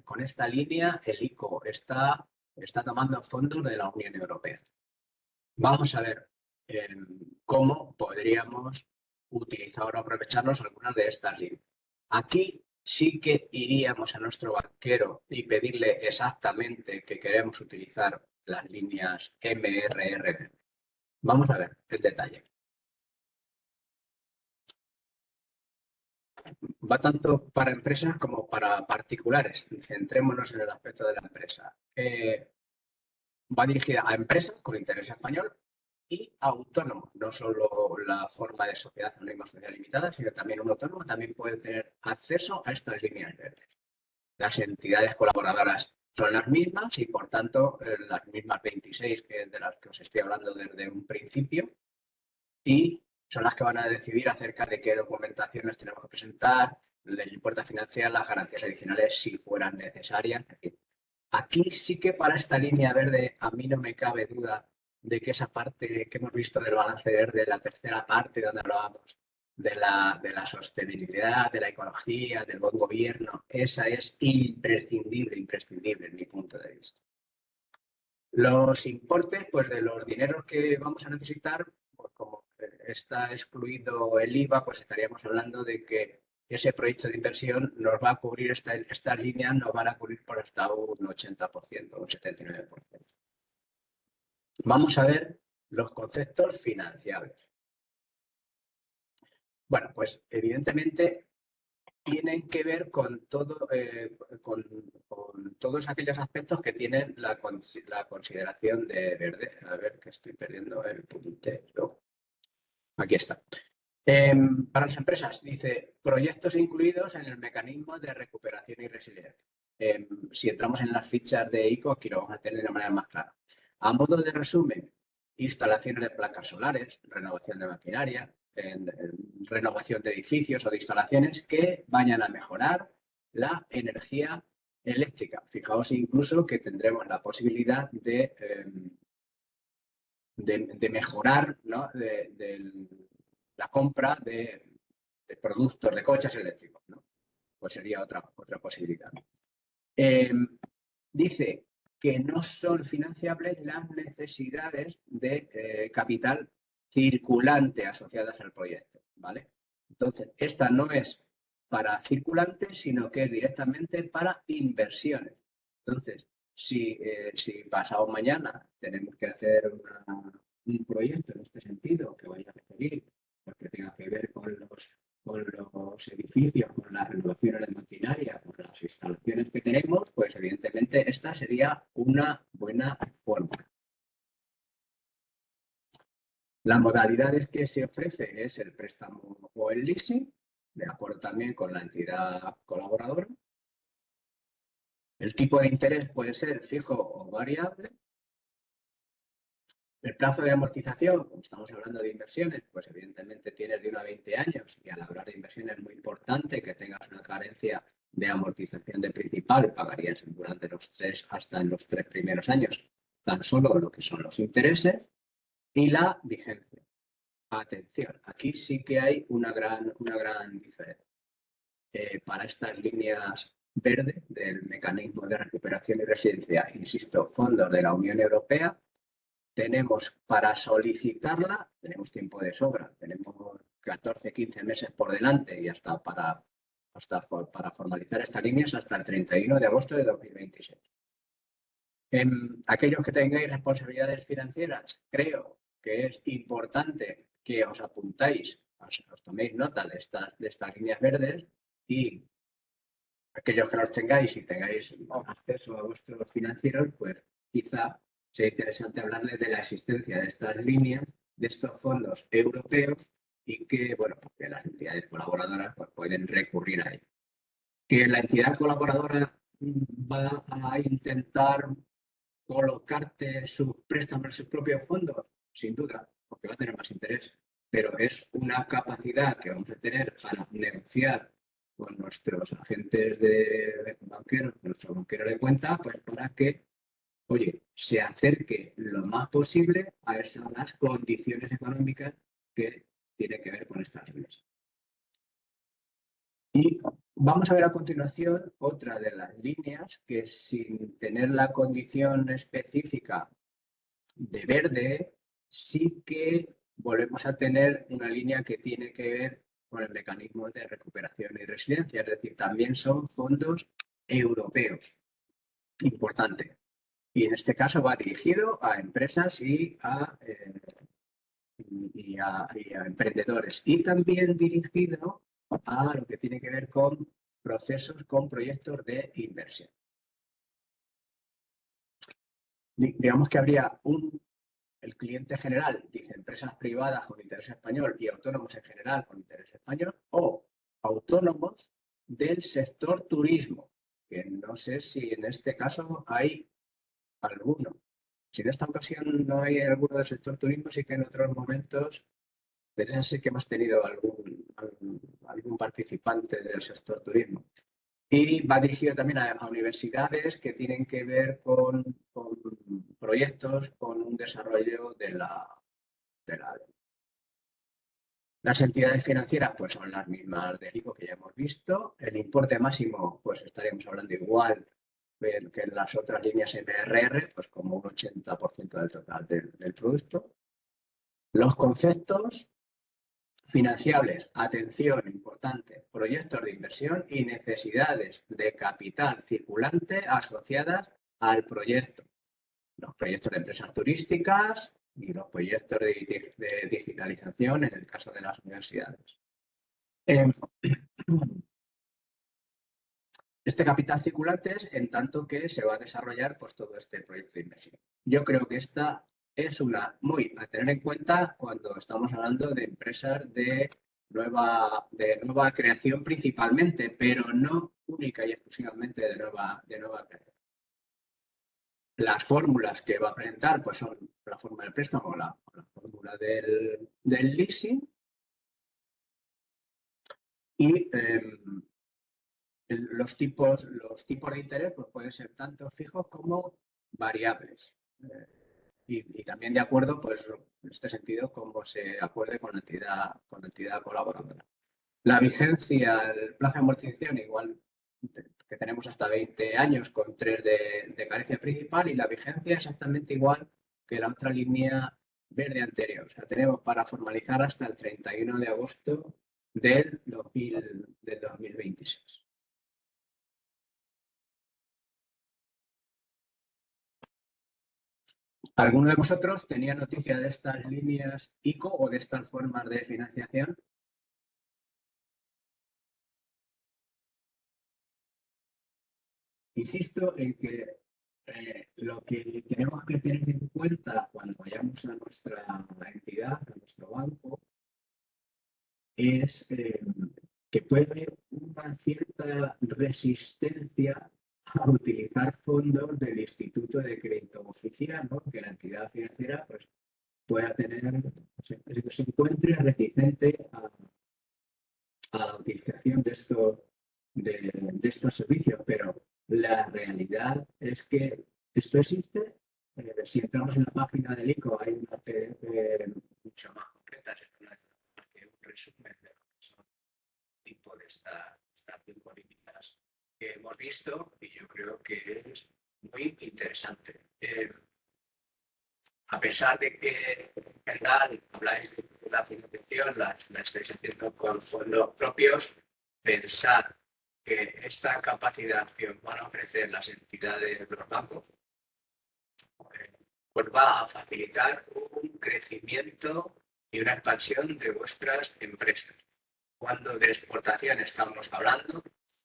Con esta línea el ICO está tomando fondos de la Unión Europea. Vamos a ver cómo podríamos utilizar o aprovecharnos algunas de estas líneas. Aquí sí que iríamos a nuestro banquero y pedirle exactamente que queremos utilizar las líneas MRR. Vamos a ver el detalle. Va tanto para empresas como para particulares. Centrémonos en el aspecto de la empresa. Va dirigida a empresas con interés español y autónomos. No solo la forma de sociedad anónima social limitada, sino también un autónomo también puede tener acceso a estas líneas verdes. Las entidades colaboradoras son las mismas y, por tanto, las mismas 26 de las que os estoy hablando desde un principio, y son las que van a decidir acerca de qué documentaciones tenemos que presentar, el importe financiero, las garantías adicionales si fueran necesarias. Aquí sí que para esta línea verde a mí no me cabe duda de que esa parte que hemos visto del balance verde, la tercera parte donde hablábamos de la sostenibilidad, de la ecología, del buen gobierno, esa es imprescindible en mi punto de vista. Los importes, pues de los dineros que vamos a necesitar, pues como está excluido el IVA, pues estaríamos hablando de que ese proyecto de inversión nos va a cubrir, estas líneas nos van a cubrir por hasta un 80%, un 79%. Vamos a ver los conceptos financiables. Bueno, pues evidentemente tienen que ver con todos aquellos aspectos que tienen la consideración de verde. A ver, que estoy perdiendo el puntero. Aquí está. Para las empresas, dice, proyectos incluidos en el mecanismo de recuperación y resiliencia. Si entramos en las fichas de ICO, aquí lo vamos a tener de manera más clara. A modo de resumen, instalaciones de placas solares, renovación de maquinaria, renovación de edificios o de instalaciones que vayan a mejorar la energía eléctrica. Fijaos incluso que tendremos la posibilidad de mejorar, ¿no?, la compra de productos de coches eléctricos, ¿no? Pues sería otra posibilidad. Dice que no son financiables las necesidades de capital circulante asociadas al proyecto, ¿vale? Entonces, esta no es para circulante, sino que es directamente para inversiones. Entonces, si pasado mañana tenemos que hacer un proyecto en este sentido que vaya a requerir, pues que tenga que ver con los edificios, con las renovaciones de maquinaria, con las instalaciones que tenemos, pues evidentemente esta sería una buena forma. Las modalidades que se ofrece es el préstamo o el leasing, de acuerdo también con la entidad colaboradora. El tipo de interés puede ser fijo o variable. El plazo de amortización, como estamos hablando de inversiones, pues evidentemente tienes de 1 a 20 años y al hablar de inversiones es muy importante que tengas una carencia de amortización de principal, pagarías durante hasta en los 3 primeros años tan solo lo que son los intereses y la vigencia. Atención, aquí sí que hay una gran diferencia. Para estas líneas verdes del mecanismo de recuperación y resiliencia, insisto, fondos de la Unión Europea, tenemos para solicitarla, tenemos tiempo de sobra, tenemos 14, 15 meses por delante y hasta para formalizar estas líneas hasta el 31 de agosto de 2026. Aquellos que tengáis responsabilidades financieras, creo que es importante que os apuntáis, os toméis nota de estas líneas verdes y aquellos que los tengáis y tengáis acceso a vuestros financieros, pues quizá sea interesante hablarles de la existencia de estas líneas, de estos fondos europeos y que, bueno, porque las entidades colaboradoras pues, pueden recurrir a ello. Que la entidad colaboradora va a intentar colocarte sus préstamos en sus propios fondos, sin duda, porque va a tener más interés, pero es una capacidad que vamos a tener para negociar con nuestros agentes de banqueros, nuestro banquero de cuenta, pues para que, oye, se acerque lo más posible a esas condiciones económicas que tienen que ver con estas leyes. Y vamos a ver a continuación otra de las líneas que sin tener la condición específica de verde, sí que volvemos a tener una línea que tiene que ver con el mecanismo de recuperación y resiliencia, es decir, también son fondos europeos. Importante. Y en este caso va dirigido a empresas y a emprendedores. Y también dirigido a lo que tiene que ver con procesos, con proyectos de inversión. Digamos que habría el cliente general, dice empresas privadas con interés español y autónomos en general con interés español, o autónomos del sector turismo, que no sé si en este caso hay alguno. Si en esta ocasión no hay alguno del sector turismo, sí que en otros momentos sí que hemos tenido algún participante del sector turismo. Y va dirigido también a universidades que tienen que ver con proyectos, con un desarrollo de la Las entidades financieras pues son las mismas del ICO que ya hemos visto. El importe máximo, pues estaríamos hablando igual que en las otras líneas MRR, pues como un 80% del total del producto. Los conceptos financiables, atención, importante, proyectos de inversión y necesidades de capital circulante asociadas al proyecto. Los proyectos de empresas turísticas y los proyectos de digitalización en el caso de las universidades. Este capital circulante es en tanto que se va a desarrollar pues, todo este proyecto de inversión. Yo creo que esta es una muy a tener en cuenta cuando estamos hablando de empresas de nueva creación principalmente, pero no única y exclusivamente de nueva creación. Las fórmulas que va a presentar pues son la fórmula del préstamo o la fórmula del leasing y los tipos de interés pues, pueden ser tanto fijos como variables. Y también de acuerdo, pues en este sentido, como se acuerde con la entidad colaboradora. La vigencia, el plazo de amortización, igual que tenemos hasta 20 años con 3 de carencia principal y la vigencia exactamente igual que la otra línea verde anterior. O sea, tenemos para formalizar hasta el 31 de agosto del 2026. ¿Alguno de vosotros tenía noticia de estas líneas ICO o de estas formas de financiación? Insisto en que lo que tenemos que tener en cuenta cuando vayamos a nuestra entidad, a nuestro banco, es que puede haber una cierta resistencia a utilizar fondos del Instituto de Crédito Oficial, ¿no? Que la entidad financiera pues, pueda tener, se encuentre reticente a la utilización de estos servicios, pero la realidad es que esto existe. Si entramos en la página del ICO hay una PDF mucho más completa, es un resumen de lo que son tipo de estas políticas que hemos visto y yo creo que es muy interesante. A pesar de que en general habláis de la financiación, la estáis haciendo con fondos propios, pensar que esta capacidad que os van a ofrecer las entidades de los bancos pues va a facilitar un crecimiento y una expansión de vuestras empresas. Cuando de exportación estamos hablando,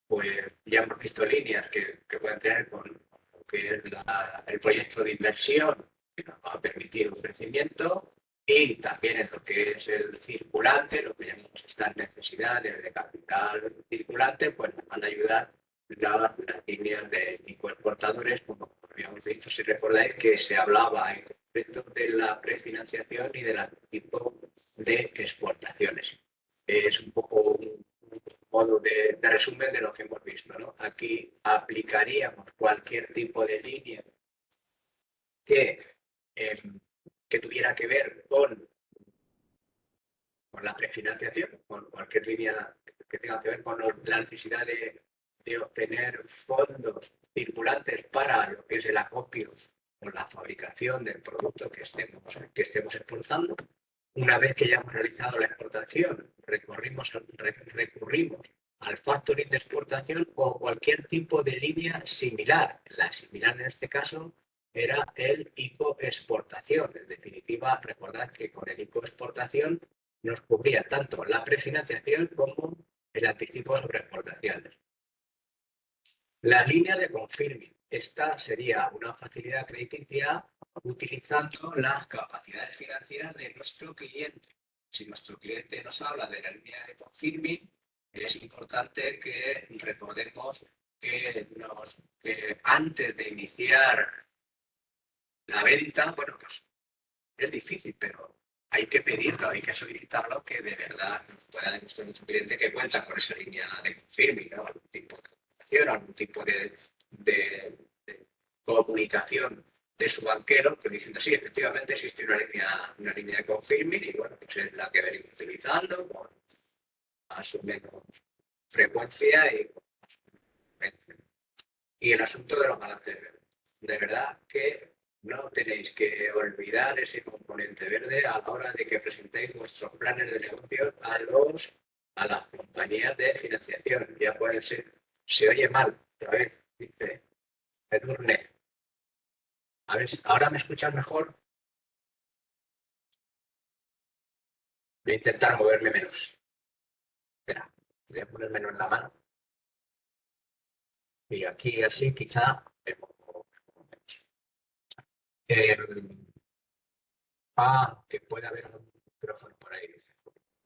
pues ya hemos visto líneas que pueden tener con lo que es el proyecto de inversión que nos va a permitir un crecimiento y también en lo que es el circulante, lo que llamamos estas necesidades de capital circulante, pues nos van a ayudar las líneas de exportadores, como habíamos visto, si recordáis, que se hablaba en concreto de la prefinanciación y del tipo de exportaciones. Es un poco un modo de resumen de lo que hemos visto, ¿no? Aquí aplicaríamos cualquier tipo de línea que tuviera que ver con la prefinanciación, con cualquier línea que tenga que ver con la necesidad de obtener fondos circulantes para lo que es el acopio o la fabricación del producto que estemos exportando. Una vez que ya hemos realizado la exportación, recurrimos al factoring de exportación o cualquier tipo de línea similar. La similar en este caso era el ICO exportación. En definitiva, recordad que con el ICO exportación nos cubría tanto la prefinanciación como el anticipo sobre exportaciones. La línea de confirming. Esta sería una facilidad crediticia utilizando las capacidades financieras de nuestro cliente. Si nuestro cliente nos habla de la línea de confirming, es importante que recordemos que antes de iniciar la venta, bueno, pues es difícil, pero hay que pedirlo, hay que solicitarlo, que de verdad pueda demostrar nuestro cliente que cuenta con esa línea de confirming, ¿no? Algún tipo de comunicación, algún tipo de comunicación de su banquero, pues diciendo, sí, efectivamente existe una línea de confirming y bueno, pues es la que venimos utilizando con más o menos frecuencia y el asunto de los balances verdes. De verdad que no tenéis que olvidar ese componente verde a la hora de que presentéis vuestros planes de negocio a las compañías de financiación. Ya puede ser, se oye mal, otra vez, dice Edurne. A ver, ¿ahora me escuchas mejor? Voy a intentar moverme menos. Espera, voy a poner menos la mano. Y aquí así quizá me pongo menos. Que puede haber un micrófono por ahí.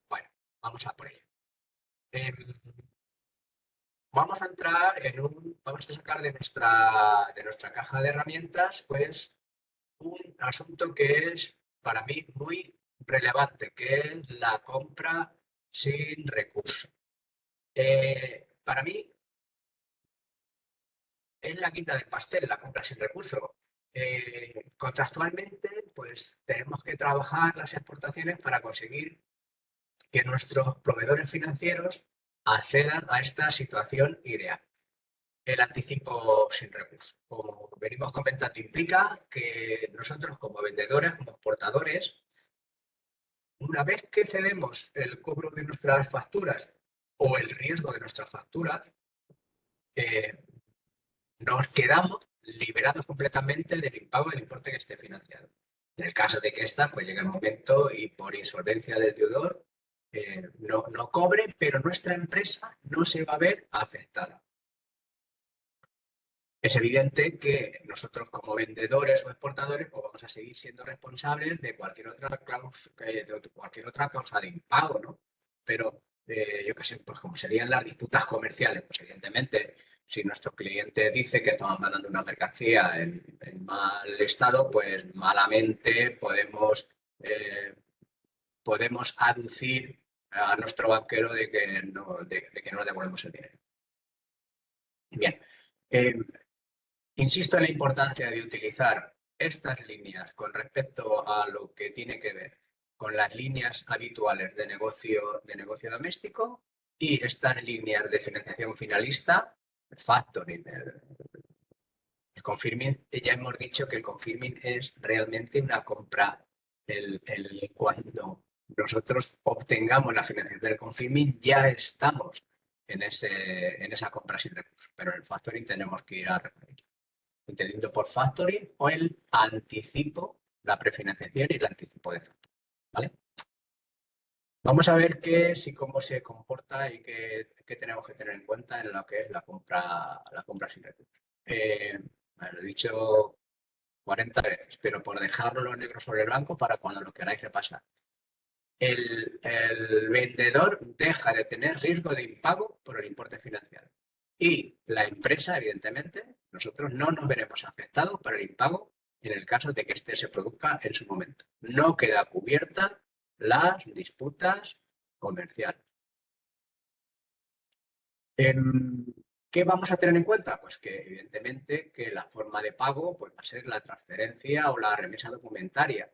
Bueno, vamos a por ello. Vamos a entrar vamos a sacar de nuestra caja de herramientas, pues, un asunto que es para mí muy relevante, que es la compra sin recurso. Para mí es la quinta del pastel, la compra sin recurso. Contractualmente, pues tenemos que trabajar las exportaciones para conseguir que nuestros proveedores financieros accedan a esta situación ideal. El anticipo sin recurso. Como venimos comentando, implica que nosotros como vendedores, como exportadores, una vez que cedemos el cobro de nuestras facturas o el riesgo de nuestras facturas, nos quedamos liberados completamente del impago del importe que esté financiado. En el caso de que esta pues, llegue el momento y por insolvencia del deudor no cobre, pero nuestra empresa no se va a ver afectada. es evidente que nosotros como vendedores o exportadores pues vamos a seguir siendo responsables de cualquier otra causa de impago, ¿no? Pero yo qué sé, pues como serían las disputas comerciales, pues evidentemente si nuestro cliente dice que estamos mandando una mercancía en mal estado, pues malamente podemos aducir a nuestro banquero de que no le devolvemos el dinero. Bien. Insisto en la importancia de utilizar estas líneas con respecto a lo que tiene que ver con las líneas habituales de negocio doméstico y estas líneas de financiación finalista, el factoring, el confirming. Ya hemos dicho que el confirming es realmente una compra. Cuando nosotros obtengamos la financiación del confirming, ya estamos en esa compra sin recursos, pero en el factoring tenemos que ir a referir, entendiendo por factoring o el anticipo, la prefinanciación y el anticipo de factura, ¿vale? Vamos a ver cómo se comporta y qué tenemos que tener en cuenta en lo que es la compra sin recursos. Lo he dicho 40 veces, pero por dejarlo negro sobre blanco para cuando lo queráis repasar. El vendedor deja de tener riesgo de impago por el importe financiado. Y la empresa, evidentemente, nosotros no nos veremos afectados por el impago en el caso de que este se produzca en su momento. No queda cubierta las disputas comerciales. ¿Qué vamos a tener en cuenta? Pues que evidentemente que la forma de pago pues, va a ser la transferencia o la remesa documentaria.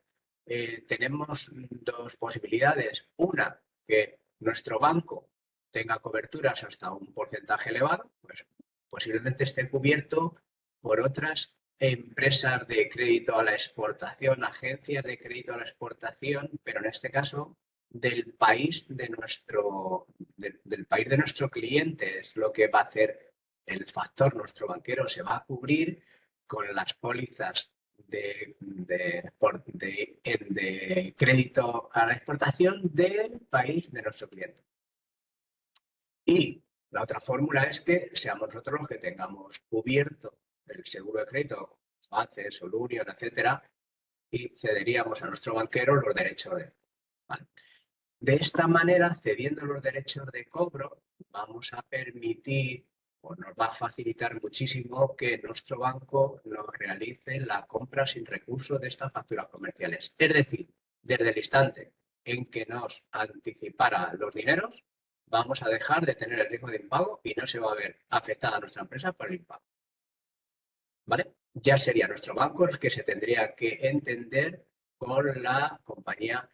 Tenemos dos posibilidades. Una, que nuestro banco tenga coberturas hasta un porcentaje elevado, pues posiblemente esté cubierto por otras empresas de crédito a la exportación, agencias de crédito a la exportación, pero en este caso del país de nuestro cliente. Es lo que va a hacer el factor. Nuestro banquero se va a cubrir con las pólizas de crédito a la exportación del país de nuestro cliente. Y la otra fórmula es que seamos nosotros los que tengamos cubierto el seguro de crédito, FACES, Solunion, etcétera, y cederíamos a nuestro banquero los derechos de. ¿Vale? De esta manera, cediendo los derechos de cobro, vamos a permitir o nos va a facilitar muchísimo que nuestro banco nos realice la compra sin recurso de estas facturas comerciales. Es decir, desde el instante en que nos anticipara los dineros, vamos a dejar de tener el riesgo de impago y no se va a ver afectada nuestra empresa por el impago. ¿Vale? Ya sería nuestro banco el que se tendría que entender con la compañía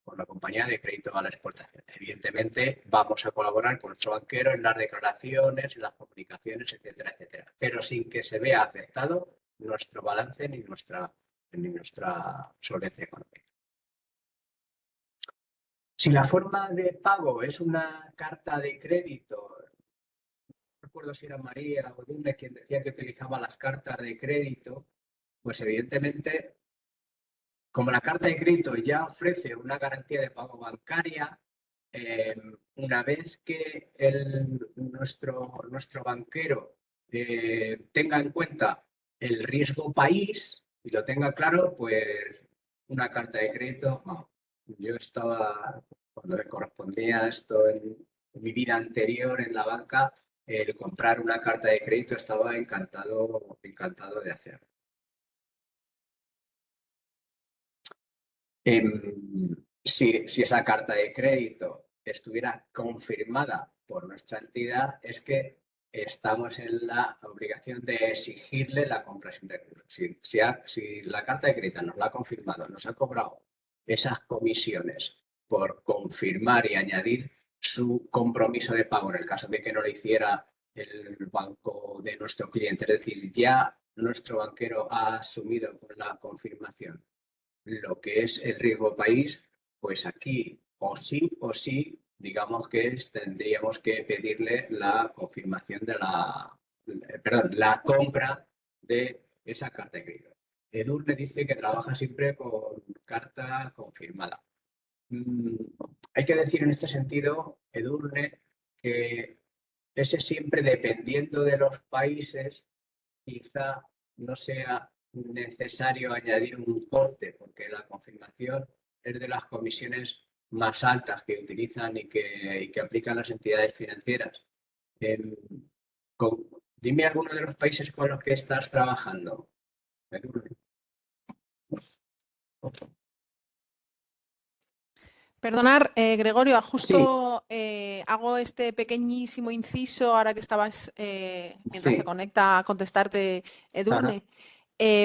con la compañía de crédito a la exportación. Evidentemente, vamos a colaborar con nuestro banquero en las declaraciones, en las comunicaciones, etcétera, etcétera, pero sin que se vea afectado nuestro balance ni nuestra solvencia económica. Si la forma de pago es una carta de crédito, no recuerdo si era María o Dune quien decía que utilizaba las cartas de crédito, pues evidentemente, como la carta de crédito ya ofrece una garantía de pago bancaria, una vez que nuestro banquero tenga en cuenta el riesgo país y lo tenga claro, pues una carta de crédito, no. Yo estaba, cuando me correspondía esto en mi vida anterior en la banca, el comprar una carta de crédito estaba encantado de hacerlo. Si esa carta de crédito estuviera confirmada por nuestra entidad, es que estamos en la obligación de exigirle la compra sin recursos. Si la carta de crédito nos la ha confirmado, nos ha cobrado esas comisiones por confirmar y añadir su compromiso de pago en el caso de que no lo hiciera el banco de nuestro cliente, es decir, ya nuestro banquero ha asumido con la confirmación lo que es el riesgo país, pues aquí o sí, digamos que tendríamos que pedirle la confirmación de la compra de esa carta de crédito. Edurne dice que trabaja siempre con carta confirmada. Hay que decir en este sentido, Edurne, que ese siempre dependiendo de los países, quizá no sea necesario añadir un coste, porque la confirmación es de las comisiones más altas que utilizan y que aplican las entidades financieras. Em, dime alguno de los países con los que estás trabajando. Perdonar, Gregorio, Sí, justo hago este pequeñísimo inciso ahora que estabas, mientras se sí. conecta a contestarte Ajá. Edurne,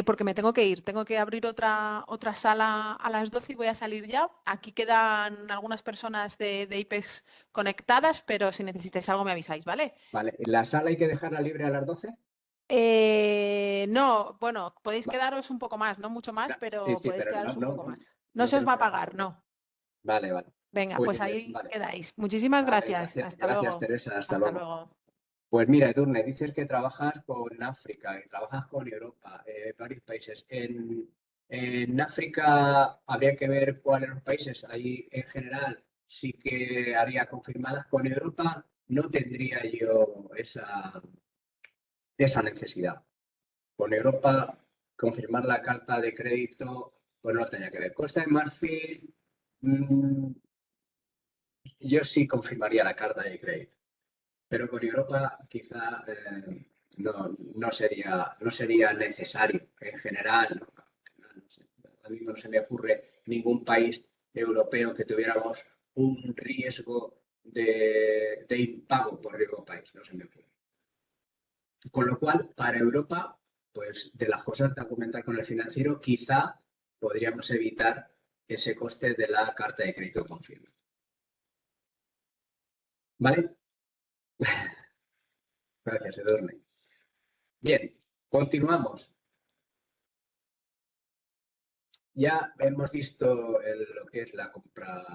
porque me tengo que ir. Tengo que abrir otra sala a las 12 y voy a salir ya. Aquí quedan algunas personas de IPEX conectadas, pero si necesitáis algo me avisáis, ¿vale? Vale. ¿La sala hay que dejarla libre a las 12? No, bueno, podéis Va- quedaros un poco más, no mucho más, Sí, pero sí, podéis pero quedaros un poco más. No no se os va tenemos a que dejar. pagar, no. Vale, vale. Venga, Pues pues ahí vale. quedáis. Muchísimas Vale, gracias. gracias, Hasta gracias luego. Teresa, hasta Hasta luego. luego. Pues mira, Edurne, dices que trabajas con África y trabajas con Europa, varios países. En África habría que ver cuáles los países. Ahí en general sí que haría confirmadas. Con Europa no tendría yo esa necesidad. Con Europa, confirmar la carta de crédito, pues no tenía que ver. Costa de Marfil, mm, yo sí confirmaría la carta de crédito. Pero con Europa quizá no sería necesario en general. No sé, a mí no se me ocurre ningún país europeo que tuviéramos un riesgo de impago por riesgo país, no se me ocurre. Con lo cual, para Europa, pues de las cosas que comentar con el financiero, quizá podríamos evitar ese coste de la carta de crédito con firma. ¿Vale? Gracias, Edurne. Bien, continuamos. Ya hemos visto lo que es la compra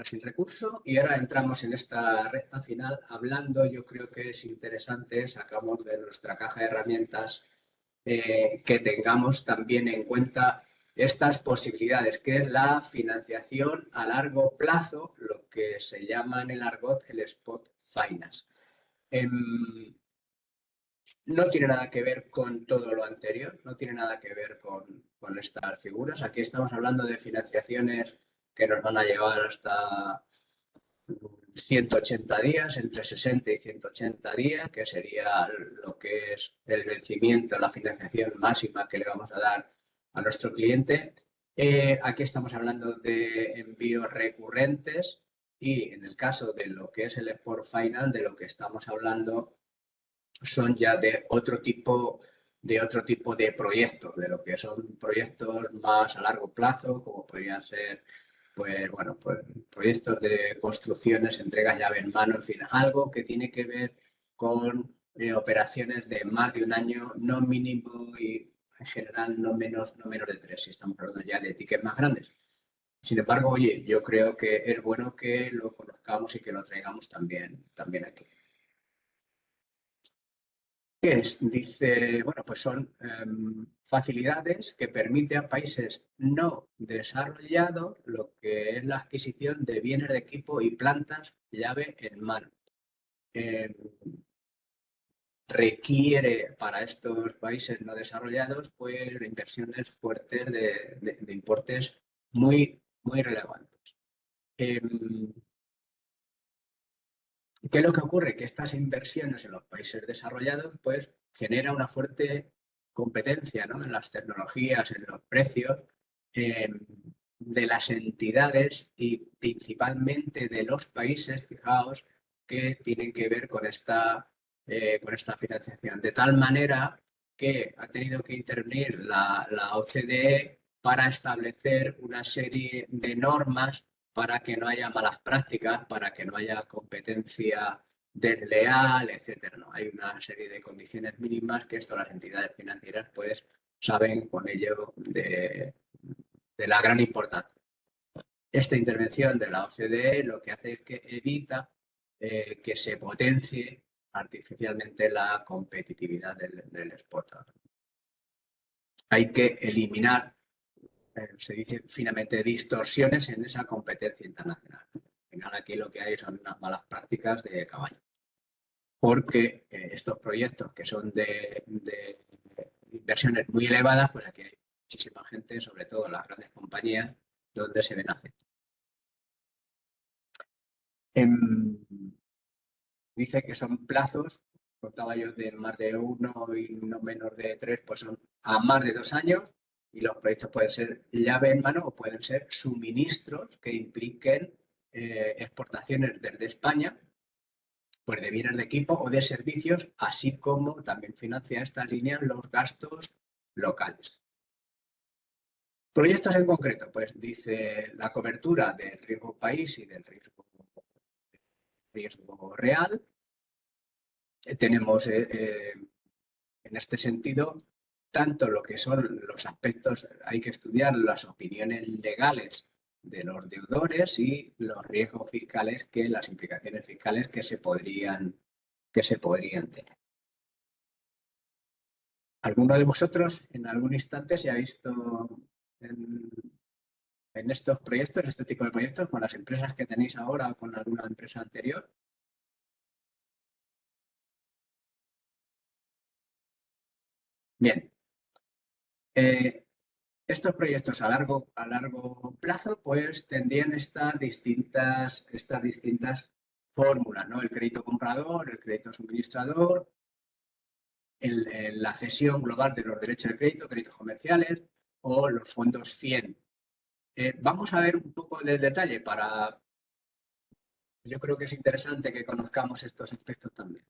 sin recurso y ahora entramos en esta recta final hablando, yo creo que es interesante, sacamos de nuestra caja de herramientas que tengamos también en cuenta estas posibilidades, que es la financiación a largo plazo, lo que se llama en el argot el spot finance. No tiene nada que ver con todo lo anterior, no tiene nada que ver con estas figuras. Aquí estamos hablando de financiaciones que nos van a llevar hasta 180 días, entre 60 y 180 días, que sería lo que es el vencimiento, la financiación máxima que le vamos a dar a nuestro cliente. Aquí estamos hablando de envíos recurrentes y en el caso de lo que es el export final, de lo que estamos hablando son ya de otro tipo de proyectos, de lo que son proyectos más a largo plazo, como podrían ser, pues bueno, pues proyectos de construcciones, entregas llave en mano, en fin, algo que tiene que ver con operaciones de más de un año, no mínimo y en general no menos de 3, si estamos hablando ya de tickets más grandes. Sin embargo, oye, yo creo que es bueno que lo conozcamos y que lo traigamos también aquí. ¿Qué es? Dice, bueno, pues son facilidades que permiten a países no desarrollados lo que es la adquisición de bienes de equipo y plantas llave en mano. Requiere para estos países no desarrollados pues inversiones fuertes de importes muy relevantes. ¿Qué es lo que ocurre? Que estas inversiones en los países desarrollados pues genera una fuerte competencia, ¿no? En las tecnologías, en los precios de las entidades y principalmente de los países, fijaos, que tienen que ver con esta financiación. De tal manera que ha tenido que intervenir la OCDE para establecer una serie de normas para que no haya malas prácticas, para que no haya competencia desleal, etcétera. ¿No? Hay una serie de condiciones mínimas que esto las entidades financieras pues saben con ello de la gran importancia. Esta intervención de la OCDE lo que hace es que evita que se potencie artificialmente la competitividad del exportador. Hay que eliminar se dice finamente, distorsiones en esa competencia internacional. Al final aquí lo que hay son unas malas prácticas de caballo. porque estos proyectos que son de inversiones muy elevadas, pues aquí hay muchísima gente, sobre todo las grandes compañías, donde se ven afectados. Dice que son plazos, contaba yo, de más de 1 y no menos de 3, pues son a más de 2 años, y los proyectos pueden ser llave en mano o pueden ser suministros que impliquen exportaciones desde España, pues de bienes de equipo o de servicios, así como también financia esta línea los gastos locales. Proyectos en concreto, pues dice la cobertura del riesgo país y del riesgo real. Tenemos en este sentido tanto lo que son los aspectos, hay que estudiar las opiniones legales de los deudores y los riesgos fiscales, las implicaciones fiscales que se podrían tener. ¿Alguno de vosotros en algún instante se ha visto en estos proyectos, en este tipo de proyectos, con las empresas que tenéis ahora o con alguna empresa anterior? Bien. Estos proyectos a largo plazo pues tendrían estas distintas fórmulas, ¿no? El crédito comprador, el crédito suministrador, la cesión global de los derechos de crédito, créditos comerciales o los fondos 100. Vamos a ver un poco de detalle yo creo que es interesante que conozcamos estos aspectos también.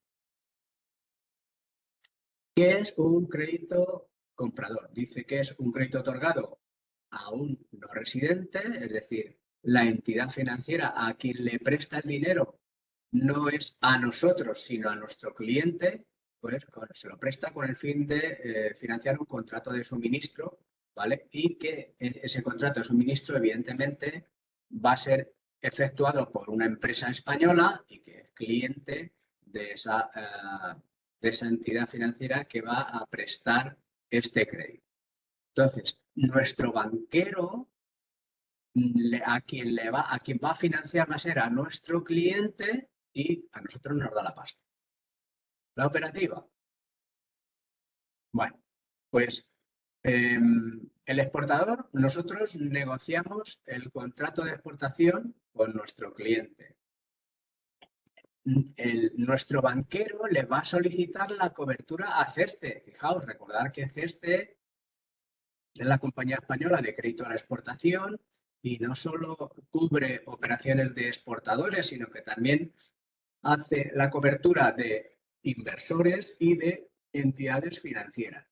¿Qué es un crédito comprador? Dice que es un crédito otorgado a un no residente, es decir, la entidad financiera a quien le presta el dinero no es a nosotros, sino a nuestro cliente, pues se lo presta con el fin de financiar un contrato de suministro, ¿vale? Y que ese contrato de suministro, evidentemente, va a ser efectuado por una empresa española y que es cliente de esa entidad financiera que va a prestar este crédito. Entonces, nuestro banquero, a quien va a financiar va a ser a nuestro cliente y a nosotros nos da la pasta. La operativa. Bueno, pues el exportador, nosotros negociamos el contrato de exportación con nuestro cliente. Nuestro banquero le va a solicitar la cobertura a CESCE. Fijaos, recordar que CESCE es la compañía española de crédito a la exportación y no solo cubre operaciones de exportadores, sino que también hace la cobertura de inversores y de entidades financieras.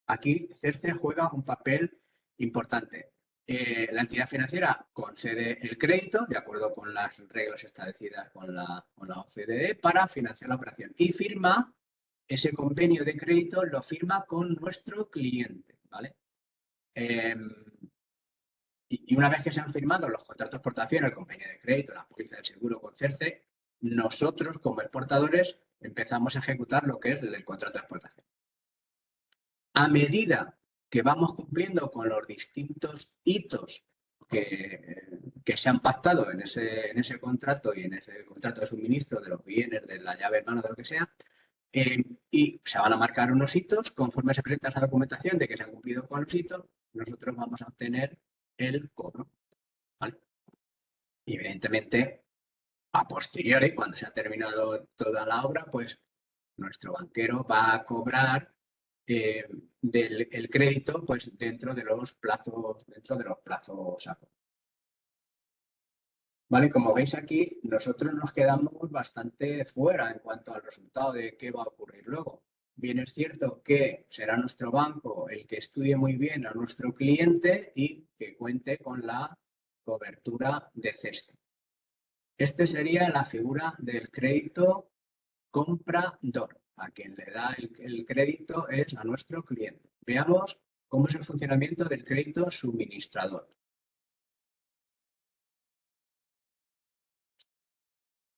Aquí CESCE juega un papel importante. La entidad financiera concede el crédito de acuerdo con las reglas establecidas con la OCDE para financiar la operación y firma ese convenio de crédito, lo firma con nuestro cliente, ¿vale? Y una vez que se han firmado los contratos de exportación, el convenio de crédito, la póliza del seguro con CERCE, nosotros como exportadores empezamos a ejecutar lo que es el contrato de exportación. A medida que vamos cumpliendo con los distintos hitos que se han pactado en ese contrato y en ese contrato de suministro de los bienes, de la llave en mano, de lo que sea, y se van a marcar unos hitos, conforme se presenta esa documentación de que se han cumplido con los hitos, nosotros vamos a obtener el cobro, ¿vale? Y evidentemente, a posteriori, cuando se ha terminado toda la obra, pues nuestro banquero va a cobrar el crédito pues dentro de los plazos acordados. ¿Vale? Como veis aquí, nosotros nos quedamos bastante fuera en cuanto al resultado de qué va a ocurrir luego. Bien es cierto que será nuestro banco el que estudie muy bien a nuestro cliente y que cuente con la cobertura de CESCE. Este sería la figura del crédito comprador. A quien le da el crédito es a nuestro cliente. Veamos cómo es el funcionamiento del crédito suministrador.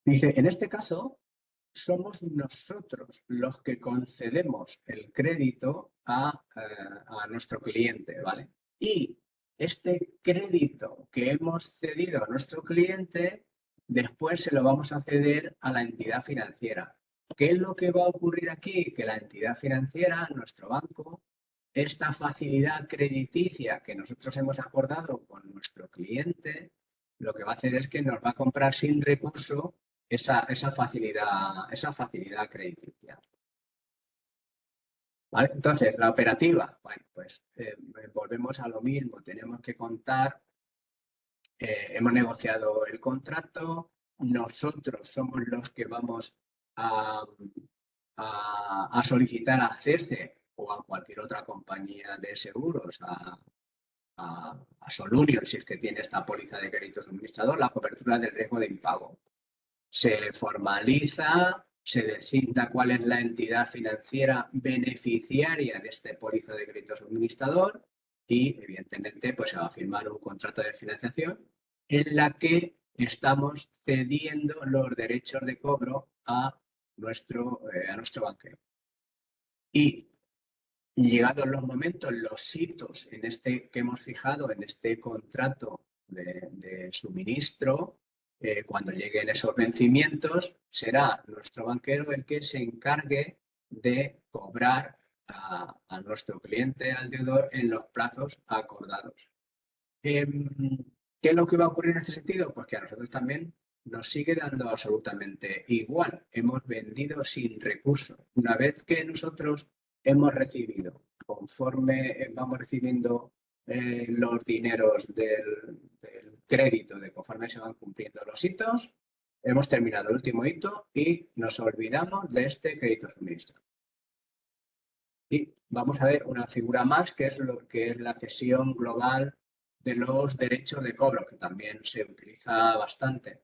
Dice, en este caso, somos nosotros los que concedemos el crédito a nuestro cliente, ¿vale? Y este crédito que hemos cedido a nuestro cliente, después se lo vamos a ceder a la entidad financiera. ¿Qué es lo que va a ocurrir aquí? Que la entidad financiera, nuestro banco, esta facilidad crediticia que nosotros hemos acordado con nuestro cliente, lo que va a hacer es que nos va a comprar sin recurso esa facilidad crediticia. ¿Vale? Entonces, la operativa, bueno, pues volvemos a lo mismo, tenemos que contar, hemos negociado el contrato, nosotros somos los que vamos a solicitar a CESE o a cualquier otra compañía de seguros, a Solunion, si es que tiene esta póliza de crédito suministrador, la cobertura del riesgo de impago. Se formaliza, se designa cuál es la entidad financiera beneficiaria de este póliza de crédito suministrador y, evidentemente, pues se va a firmar un contrato de financiación en la que estamos cediendo los derechos de cobro a nuestro banquero. Y llegados los momentos, los hitos que hemos fijado en este contrato de suministro, cuando lleguen esos vencimientos, será nuestro banquero el que se encargue de cobrar a nuestro cliente, al deudor, en los plazos acordados. ¿Qué es lo que va a ocurrir en este sentido? Pues que a nosotros también nos sigue dando absolutamente igual. Hemos vendido sin recursos. Una vez que nosotros hemos recibido, conforme vamos recibiendo los dineros del crédito, conforme se van cumpliendo los hitos, hemos terminado el último hito y nos olvidamos de este crédito suministro. Y vamos a ver una figura más, que es lo que es la cesión global de los derechos de cobro, que también se utiliza bastante.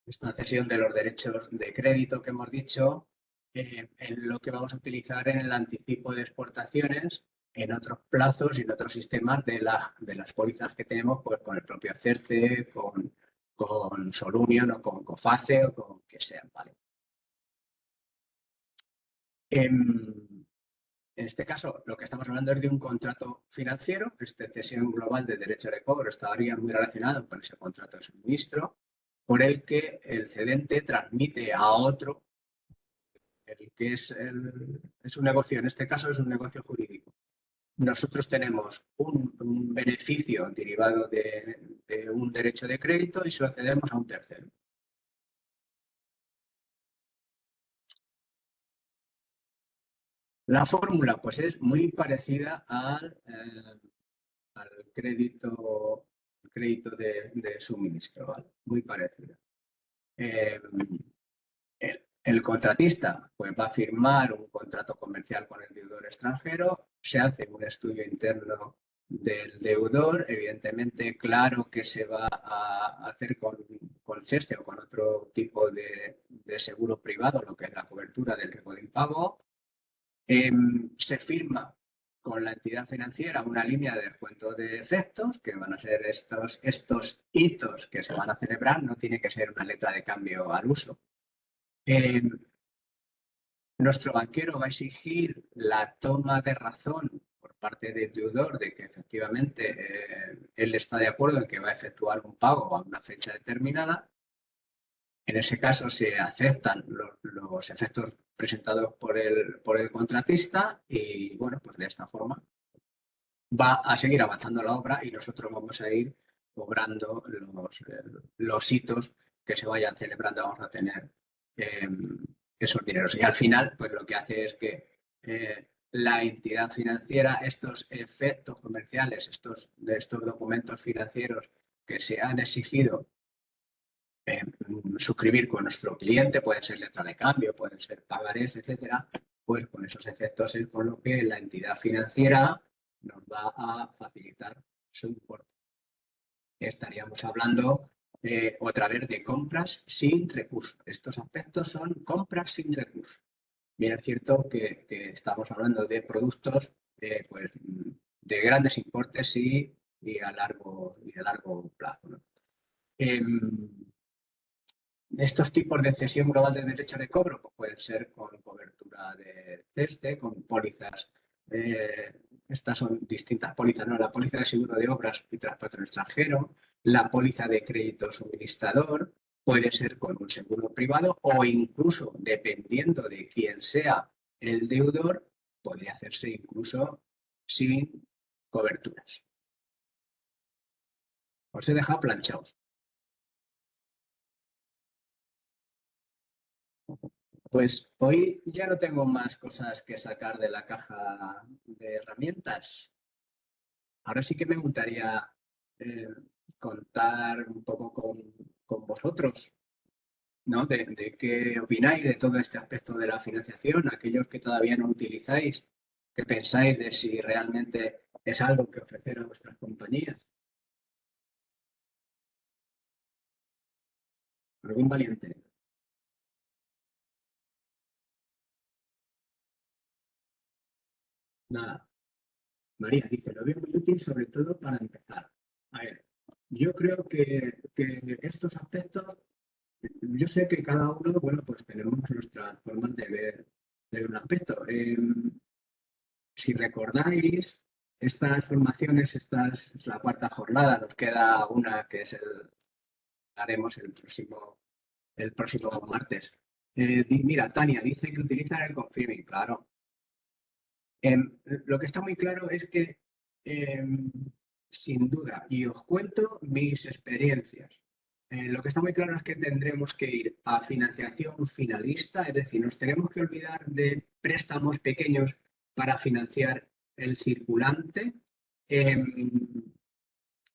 Esta cesión de los derechos de crédito que hemos dicho, en lo que vamos a utilizar en el anticipo de exportaciones, en otros plazos y en otros sistemas de las pólizas que tenemos, pues con el propio CERCE, con Solunion o con COFACE o con que sea, ¿vale? En este caso, lo que estamos hablando es de un contrato financiero, esta cesión global de derecho de cobro estaría muy relacionado con ese contrato de suministro, por el que el cedente transmite a otro, el que es un negocio, en este caso es un negocio jurídico. Nosotros tenemos un beneficio derivado de un derecho de crédito y se lo cedemos a un tercero. La fórmula, pues, es muy parecida al crédito de suministro, ¿vale? Muy parecida. El contratista, pues, va a firmar un contrato comercial con el deudor extranjero, se hace un estudio interno del deudor, evidentemente, claro que se va a hacer con CESTE o con otro tipo de seguro privado, lo que es la cobertura del riesgo de impago. Se firma con la entidad financiera una línea de descuento de efectos, que van a ser estos hitos que se van a celebrar, no tiene que ser una letra de cambio al uso. Nuestro banquero va a exigir la toma de razón por parte del deudor de que efectivamente él está de acuerdo en que va a efectuar un pago a una fecha determinada. En ese caso se aceptan los efectos presentados por el contratista y, bueno, pues de esta forma va a seguir avanzando la obra y nosotros vamos a ir cobrando los hitos que se vayan celebrando. Vamos a tener esos dineros. Y al final, pues lo que hace es que la entidad financiera, estos efectos comerciales, de estos documentos financieros que se han exigido suscribir con nuestro cliente, pueden ser letra de cambio, pueden ser pagarés, etcétera, pues con esos efectos es por lo que la entidad financiera nos va a facilitar su importe. Estaríamos hablando otra vez de compras sin recurso. Estos aspectos son compras sin recurso. Bien, es cierto que estamos hablando de productos pues, de grandes importes y a largo plazo, ¿no? Estos tipos de cesión global de derecho de cobro pues pueden ser con cobertura de CESTE, con pólizas. Estas son distintas pólizas, ¿no? La póliza de seguro de obras y transporte extranjero, la póliza de crédito suministrador, Puede ser con un seguro privado o incluso, dependiendo de quién sea el deudor, podría hacerse incluso sin coberturas. Os he dejado planchados. Pues hoy ya no tengo más cosas que sacar de la caja de herramientas. Ahora sí que me gustaría eh, contar un poco con vosotros, ¿no? De qué opináis de todo este aspecto de la financiación, aquellos que todavía no utilizáis, qué pensáis de si realmente es algo que ofrecer a vuestras compañías. ¿Algún valiente? Nada. María dice, lo veo muy útil sobre todo para empezar. A ver, yo creo que estos aspectos, yo sé que cada uno, bueno, pues tenemos nuestras formas de ver un aspecto. Si recordáis, estas formaciones, es la cuarta jornada, nos queda una que es haremos el próximo martes. Mira, Tania dice que utilizan el confirming, claro. Lo que está muy claro es que, sin duda, y os cuento mis experiencias, lo que está muy claro es que tendremos que ir a financiación finalista, es decir, nos tenemos que olvidar de préstamos pequeños para financiar el circulante.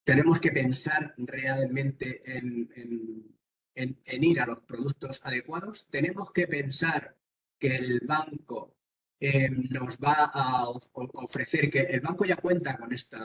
Tenemos que pensar realmente en ir a los productos adecuados. Tenemos que pensar que el banco nos va a ofrecer, que el banco ya cuenta con este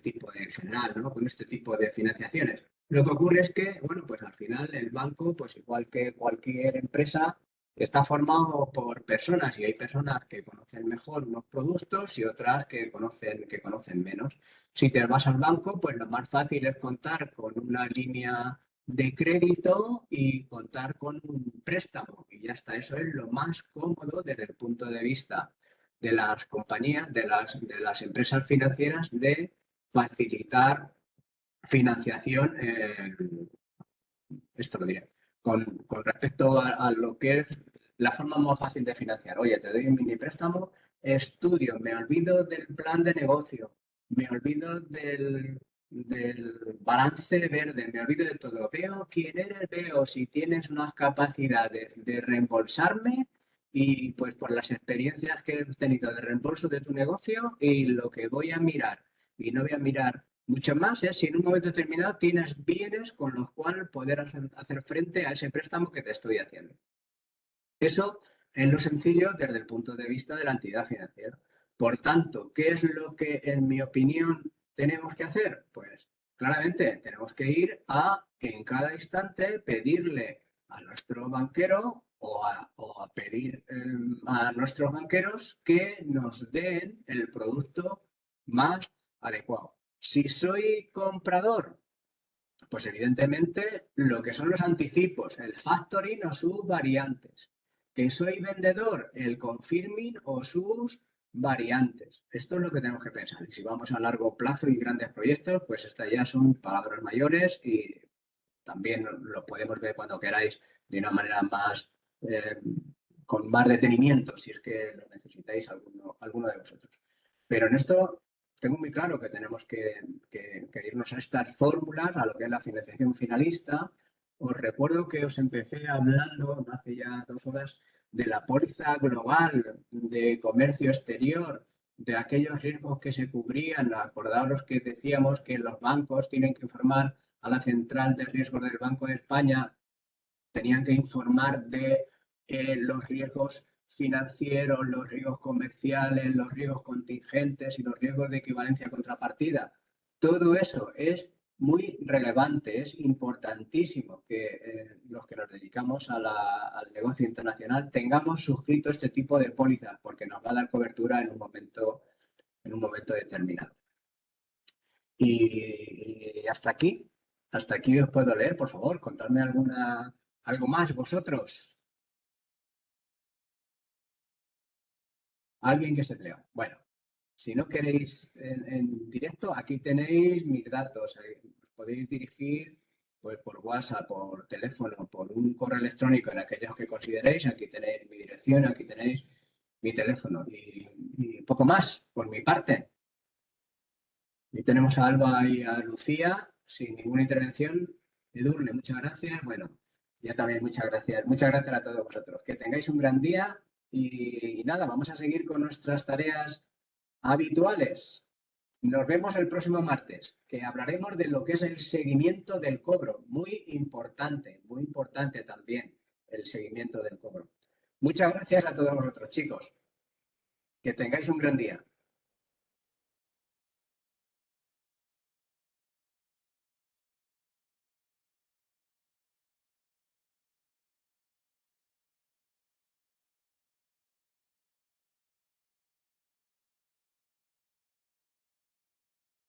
tipo de, en general, ¿no? Con este tipo de financiaciones. Lo que ocurre es que, bueno, pues al final el banco, pues igual que cualquier empresa, está formado por personas y hay personas que conocen mejor unos productos y otras que conocen menos. Si te vas al banco, pues lo más fácil es contar con una línea de crédito y contar con un préstamo. Y ya está, eso es lo más cómodo desde el punto de vista de las compañías, de las empresas financieras, de facilitar financiación, esto lo diré, con respecto a lo que es la forma más fácil de financiar. Oye, te doy un mini préstamo, estudio, me olvido del plan de negocio, me olvido del balance verde, me olvido de todo. Veo quién eres, veo si tienes unas capacidades de reembolsarme y pues por las experiencias que he tenido de reembolso de tu negocio y lo que voy a mirar. Y no voy a mirar mucho más es si en un momento determinado tienes bienes con los cuales poder hacer frente a ese préstamo que te estoy haciendo. Eso es lo sencillo desde el punto de vista de la entidad financiera. Por tanto, ¿qué es lo que, en mi opinión, tenemos que hacer? Pues claramente tenemos que ir a, en cada instante, pedirle a nuestro banquero o a pedir a nuestros banqueros que nos den el producto más adecuado. Si soy comprador, pues evidentemente lo que son los anticipos, el factoring o sus variantes. Que soy vendedor, el confirming o sus variantes. Esto es lo que tenemos que pensar. Y si vamos a largo plazo y grandes proyectos, pues estas ya son palabras mayores y también lo podemos ver cuando queráis de una manera más, con más detenimiento, si es que lo necesitáis alguno de vosotros. Pero en esto tengo muy claro que tenemos que irnos a estas fórmulas, a lo que es la financiación finalista. Os recuerdo que os empecé hablando hace ya 2 horas de la póliza global de comercio exterior, de aquellos riesgos que se cubrían. Acordaros que decíamos que los bancos tienen que informar a la central de riesgos del Banco de España, tenían que informar de los riesgos financieros, los riesgos comerciales, los riesgos contingentes y los riesgos de equivalencia contrapartida. Todo eso es muy relevante, es importantísimo que los que nos dedicamos al negocio internacional tengamos suscrito este tipo de pólizas porque nos va a dar cobertura en un momento determinado. Y hasta aquí os puedo leer, por favor, contadme algo más vosotros. Alguien que se crea. Bueno, si no queréis en directo, aquí tenéis mis datos. Os podéis dirigir pues por WhatsApp, por teléfono, por un correo electrónico en aquellos que consideréis. Aquí tenéis mi dirección, aquí tenéis mi teléfono y poco más por mi parte. Y tenemos a Alba y a Lucía sin ninguna intervención. Edurne, muchas gracias. Bueno, ya también muchas gracias. Muchas gracias a todos vosotros. Que tengáis un gran día y nada, vamos a seguir con nuestras tareas habituales. Nos vemos el próximo martes, que hablaremos de lo que es el seguimiento del cobro. Muy importante también el seguimiento del cobro. Muchas gracias a todos vosotros, chicos. Que tengáis un gran día.